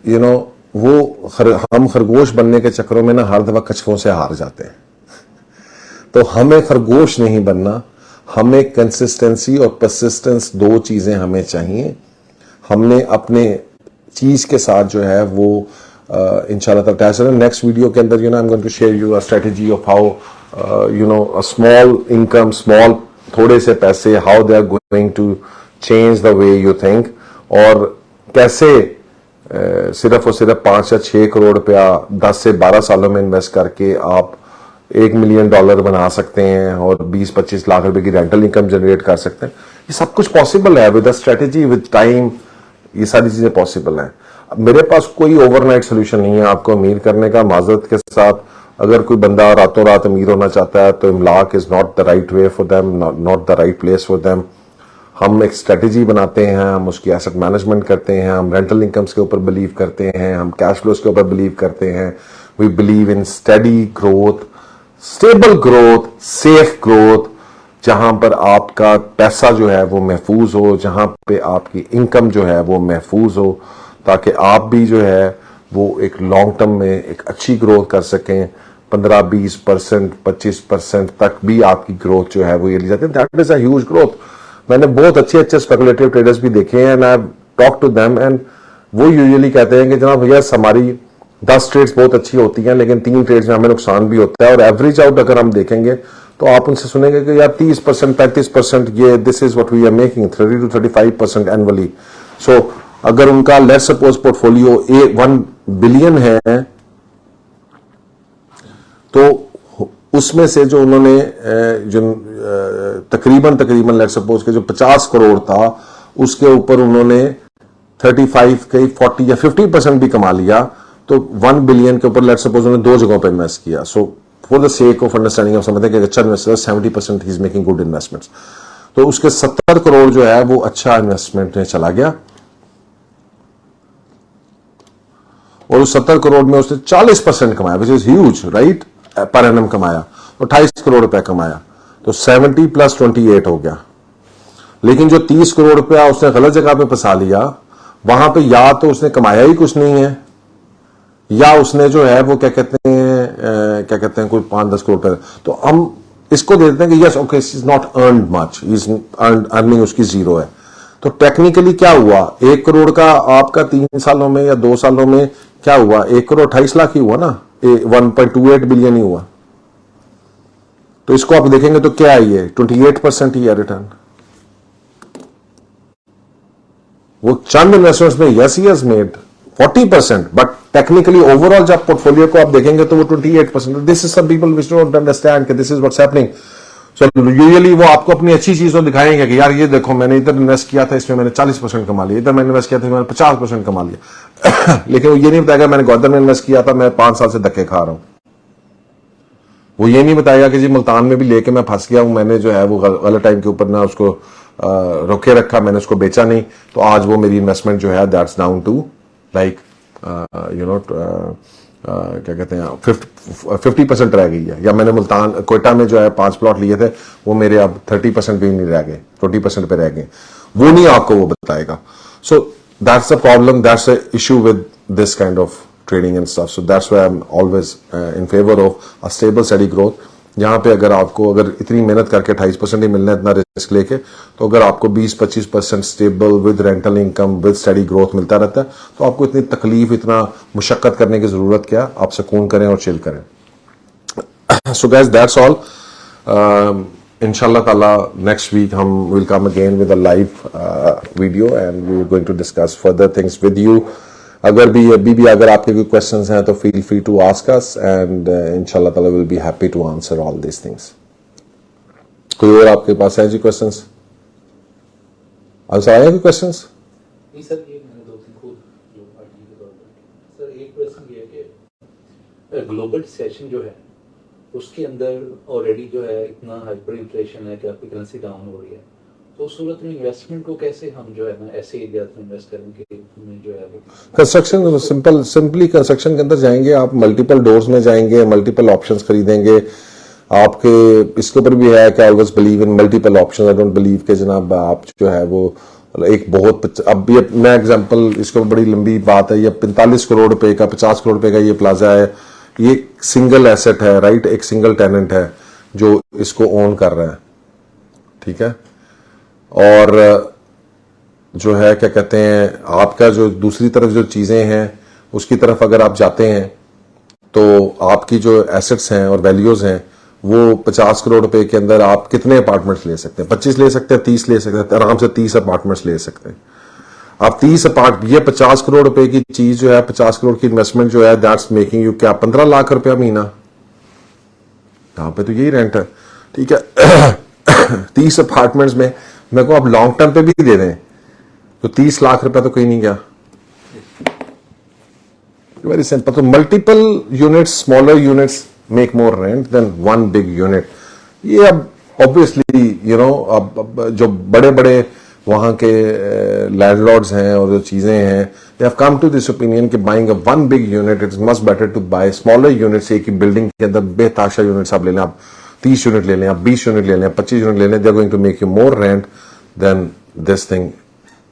यू नो वो हम खरगोश बनने के चक्करों में ना हर दफा कछुओं से हार जाते हैं। तो हमें खरगोश नहीं बनना, हमें कंसिस्टेंसी और परसिस्टेंस, दो चीजें हमें चाहिए। हमने अपने चीज के साथ जो है वो इंशाल्लाह ताला नेक्स्ट वीडियो के अंदर I am going to share you a strategy of how a small income, small थोड़े से पैसे, how they are going to change the way you think, और कैसे सिर्फ और सिर्फ 5 या 6 करोड़ रुपया 10 से 12 सालों में इन्वेस्ट करके आप $1 मिलियन बना सकते हैं और 20-25 लाख रुपए की रेंटल इनकम जनरेट कर सकते हैं। ये सब कुछ पॉसिबल है विद स्ट्रेटेजी, विद टाइम, ये सारी चीजें पॉसिबल हैं। मेरे पास कोई ओवरनाइट सोल्यूशन नहीं है आपको अमीर करने का। माजरत के साथ, अगर कोई बंदा रातों रात अमीर होना चाहता है तो Imlaak is not the right way for them, not the right place for them. हम एक स्ट्रेटेजी बनाते हैं, हम उसकी एसेट मैनेजमेंट करते हैं, हम रेंटल इनकम्स के ऊपर बिलीव करते हैं, हम कैश फ्लोज के ऊपर बिलीव करते हैं। We believe in steady growth, stable growth, safe growth, जहां पर आपका पैसा जो है वो महफूज हो, जहां पे आपकी इनकम जो है वो महफूज हो, ताकि आप भी जो है वो एक लॉन्ग टर्म में एक अच्छी ग्रोथ कर सकें। 15-20%, 25% तक भी आपकी ग्रोथ जो है वो ये ली जाती है। That is a huge growth. मैंने बहुत अच्छे स्पेकुलेटिव ट्रेडर्स भी देखे हैं, and I talk to them, and वो यूजुअली कहते हैं कि जनाब भैया हमारी 10 ट्रेड्स बहुत अच्छी होती हैं लेकिन 3 ट्रेड्स में हमें नुकसान भी होता है, और एवरेज आउट अगर हम देखेंगे तो आप उनसे सुनेंगे कि यार 30%, 35% ये this is what we are making 30 to 35% annually. सो अगर उनका लेट्स सपोज पोर्टफोलियो 1 बिलियन है, तो उसमें से जो उन्होंने जो तकरीबन लेट्स सपोज के जो 50 करोड़ था उसके ऊपर उन्होंने 35 के 40 या 50% भी कमा लिया, तो 1 बिलियन के ऊपर लेट्स सपोज उन्होंने 2 जगहों पर इन्वेस्ट किया। So for the sake of understanding of समझते हैं कि अच्छा investor 70% he is making good investments, तो उसके 70 करोड़ जो है वो अच्छा इन्वेस्टमेंट में चला गया, और उस 70 करोड़ में उसने 40% कमाया, which is huge right, per annum कमाया, और 28 करोड़ रुपया कमाया, तो 70 + 28 हो गया। लेकिन जो 30 करोड़ रुपया उसने गलत जगह पे फंसा लिया, वहां पे या तो उसने कमाया ही कुछ नहीं है, या उसने जो है वो क्या कहते हैं कोई 5-10 करोड़ रुपए, तो हम इसको दे देते हैं कि yes okay is not earned much, is earning उसकी 0 है। तो टेक्निकली क्या हुआ, 1 करोड़ का आपका 3 सालों में या 2 सालों में क्या हुआ, 1 करोड़ 28 लाख ही हुआ ना, 1.28 बिलियन ही हुआ। तो इसको आप देखेंगे तो क्या है ये 28% ही है रिटर्न। वो चंद इन्वेस्टमेंट्स में yes he has made 40%, but technically overall जब पोर्टफोलियो को आप देखेंगे तो वो 28%। This is some people which don't understand कि this is what's happening. So usually वो आपको अपनी अच्छी चीजों दिखाएंगे कि यार ये देखो मैंने इधर इन्वेस्ट किया था, इसमें मैंने 40% कमा लिया, इधर मैंने इन्वेस्ट किया था मैंने 50% कमा लिया लेकिन वो ये नहीं बताएगा मैंने गौदर में इन्वेस्ट किया था, मैं 5 साल से धक्के खा रहा हूं। वो ये नहीं बताएगा कि जी मुल्तान में भी लेके मैं फंस गया हूं, मैंने जो है वो गलत टाइम के ऊपर ना उसको रोके रखा, मैंने उसको बेचा नहीं, तो आज वो मेरी इन्वेस्टमेंट जो है दैट्स डाउन टू लाइक क्या कहते हैं 50% रह गई है, या मैंने मुल्तान कोयटा में जो है 5 प्लॉट लिए थे वो मेरे अब 30% भी नहीं रह गए, 20% पे रह गए, वो नहीं आपको वो बताएगा। So that's the problem, that's the issue with this kind of trading and stuff. So that's why I'm always in favor of a stable steady growth. यहाँ पे अगर इतनी मेहनत करके 28% ही मिलना है इतना रिस्क लेके, तो अगर आपको 20-25% stable with rental income with study growth मिलता रहता है तो आपको इतनी तकलीफ इतना मुशक्कत करने की जरूरत क्या, आप सुकून करें और चिल करें। So guys that's all. इंशाल्लाह ताला नेक्स्ट वीक हम will come again with a live video and we are going to discuss further things with you. अगर भी अगर आपके कोई क्वेश्चंस हैं तो feel free to ask us and इंशाल्लाह ताला will be happy to answer all this things. कोई और आपके पास है जी क्वेश्चंस? आंसर आया कोई क्वेश्चंस? नहीं सर, ये मैंने 2-3 खुद जो आर्टिकल के तौर पर। सर एक क्वेश्चन ये है कि ग्लोबल सेशन जो है उसके अंदर ऑलरेडी जो है इतना हाइपर इन्फ्लेशन है कि आपकी करेंसी डाउन हो रही है, तो उस सूरत में इन्वेस्टमेंट को कैसे हम जो है ना ऐसे एरिया में इन्वेस्ट करेंगे में जो है कंस्ट्रक्शन सिंपली कंस्ट्रक्शन के अंदर जाएंगे आप, मल्टीपल डोर्स में जाएंगे, मल्टीपल ऑप्शंस खरीदेंगे। आपके इसके ऊपर भी है कि I always believe in multiple options, I don't believe कि जनाब आप जो है वो एक बहुत, अब ये मैं एग्जांपल, इसको बड़ी लंबी बात है, ये 45 करोड़ रुपए का 50 करोड़ रुपए का ये प्लाजा है, ये सिंगल एसेट है राइट, एक सिंगल टेनेंट है जो इसको ओन कर रहा है, ठीक है। और जो है क्या कहते हैं आपका जो दूसरी तरफ जो चीजें हैं उसकी तरफ अगर आप जाते हैं तो आपकी जो एसेट्स हैं और वैल्यूज हैं वो 50 करोड़ रुपए के अंदर आप कितने अपार्टमेंट्स ले सकते हैं? 25 ले सकते हैं, 30 ले सकते हैं, आराम से 30 अपार्टमेंट्स ले सकते हैं आप। 30 ये 50 करोड़ रुपए की चीज जो है, 50 करोड़ की इन्वेस्टमेंट जो है दैट्स मेकिंग यू क्या 15 लाख रुपया महीना, यहाँ पे तो यही रेंट है, ठीक है। 30 अपार्टमेंट्स में मेरे को आप लॉन्ग टर्म पे भी दे दें तो 30 लाख रुपया तो कोई नहीं गया। Very simple. तो multiple units, smaller units make more rent than one big unit. ये अब ऑब्वियसली अब जो बड़े बड़े वहां के लैंडलॉर्ड्स हैं और जो चीजें हैं, they have come to this opinion कि buying a one big unit it's much better to buy smaller units. एक ही बिल्डिंग के अंदर बेताशा यूनिट्स आप ले लें, आप 30 यूनिट ले लें, आप 20 यूनिट ले लें, आप 25 यूनिट ले लें, they are going to make you more rent than this thing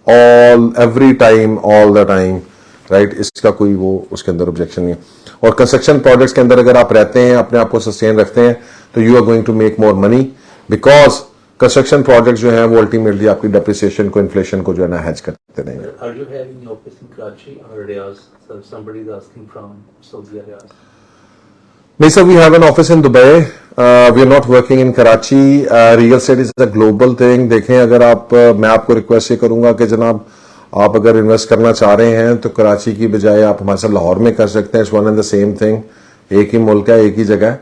all every time all the time right. इसका कोई वो उसके अंदर ऑब्जेक्शन नहीं है। और कंस्ट्रक्शन प्रोजेक्ट्स के अंदर अगर आप रहते हैं, अपने आप को सस्टेन रखते हैं, तो you are going to make more money, because construction projects जो हैं वो अल्टीमेटली आपकी डेप्रिसिएशन को, इन्फ्लेशन को जो है ना हेज करते रहेंगे। Are you having an office in Karachi or Riyadh? So somebody is asking from Saudi Arabia. नहीं sir, we have an office in Dubai, we are not working in Karachi. Real estate is a global thing. देखें अगर आप मैं आपको request ये करूंगा कि जनाब आप अगर इन्वेस्ट करना चाह रहे हैं तो कराची की बजाय आप हमारे साथ लाहौर में कर सकते हैं। It's one and the same thing, एक ही मुल्क है, एक ही जगह।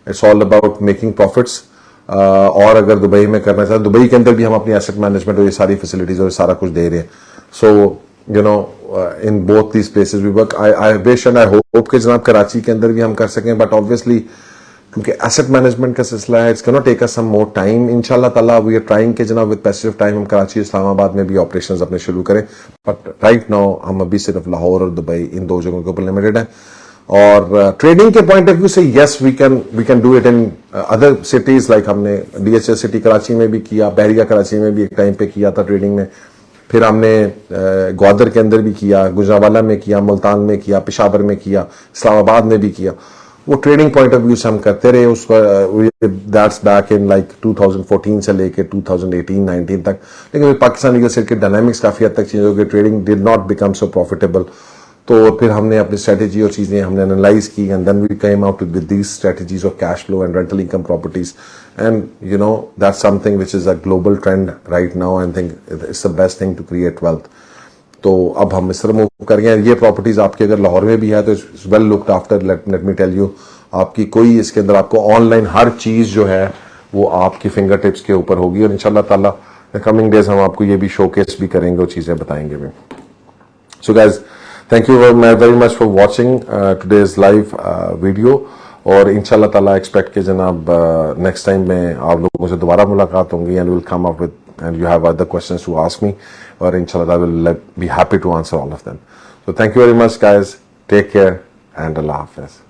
It's all about making profits. और अगर दुबई में करना चाहते, दुबई के अंदर भी हम अपनी एसेट मैनेजमेंट और ये सारी फैसिलिटीज और सारा कुछ दे रहे हैं। So you know in both these places we work. I wish and I hope कि जनाब कराची के अंदर भी हम कर सकें, बट ऑब्वियसली क्योंकि एसेट मैनेजमेंट का सिलसिला है, it's can not take us some more time. इंशाल्लाह ताला वी आर ट्राइंग के जनाब विद पैसेज ऑफ टाइम हम कराची इस्लामाबाद में भी ऑपरेशंस अपने शुरू करें, बट राइट नाउ हम अभी सिर्फ लाहौर और दुबई इन दो जगहों के ऊपर लिमिटेड है। और ट्रेडिंग के पॉइंट ऑफ व्यू से yes we can do it in other cities, like हमने डीएचएस सिटी कराची में भी किया, बहरिया कराची में भी एक टाइम पे किया था ट्रेडिंग में, फिर हमने ग्वादर के अंदर भी किया, गुजरावाला में किया, मुल्तान में किया, पेशावर में किया, इस्लामाबाद में भी किया। वो ट्रेडिंग पॉइंट ऑफ व्यू से हम करते रहे। उसको दैट्स बैक इन लाइक 2014 से लेके 2018-19 तक। लेकिन पाकिस्तान रीयल एस्टेट के डायनामिक्स काफी हद तक चेंज हो गए, trading did not become so profitable. तो फिर हमने अपनी स्ट्रेटेजी और चीज़ें हमने एनालाइज की and then we came out with these strategies of cash flow and rental income properties and you know that's something which is a global trend right now and think it's the best thing to create wealth. तो अब हम इस तरह move करेंगे। ये properties आपके अगर लाहौर में भी है तो it's well looked after, let me tell you. आपकी कोई इसके अंदर आपको ऑनलाइन हर चीज़ जो है वो आपकी फिंगर टिप्स के ऊपर होगी और इंशाल्लाह ताला कमिंग डेज हम आपको ये भी शोकेस भी करेंगे और चीज़ें बताएंगे भी। So guys thank you very much for watching today's live video और इंशाल्लाह ताला एक्सपेक्ट के जनाब नेक्स्ट टाइम में आप लोगों से दोबारा मुलाकात होंगी and will come up with and you have other questions to ask me or inshallah I will be happy to answer all of them. So thank you very much guys, take care and Allah Hafiz.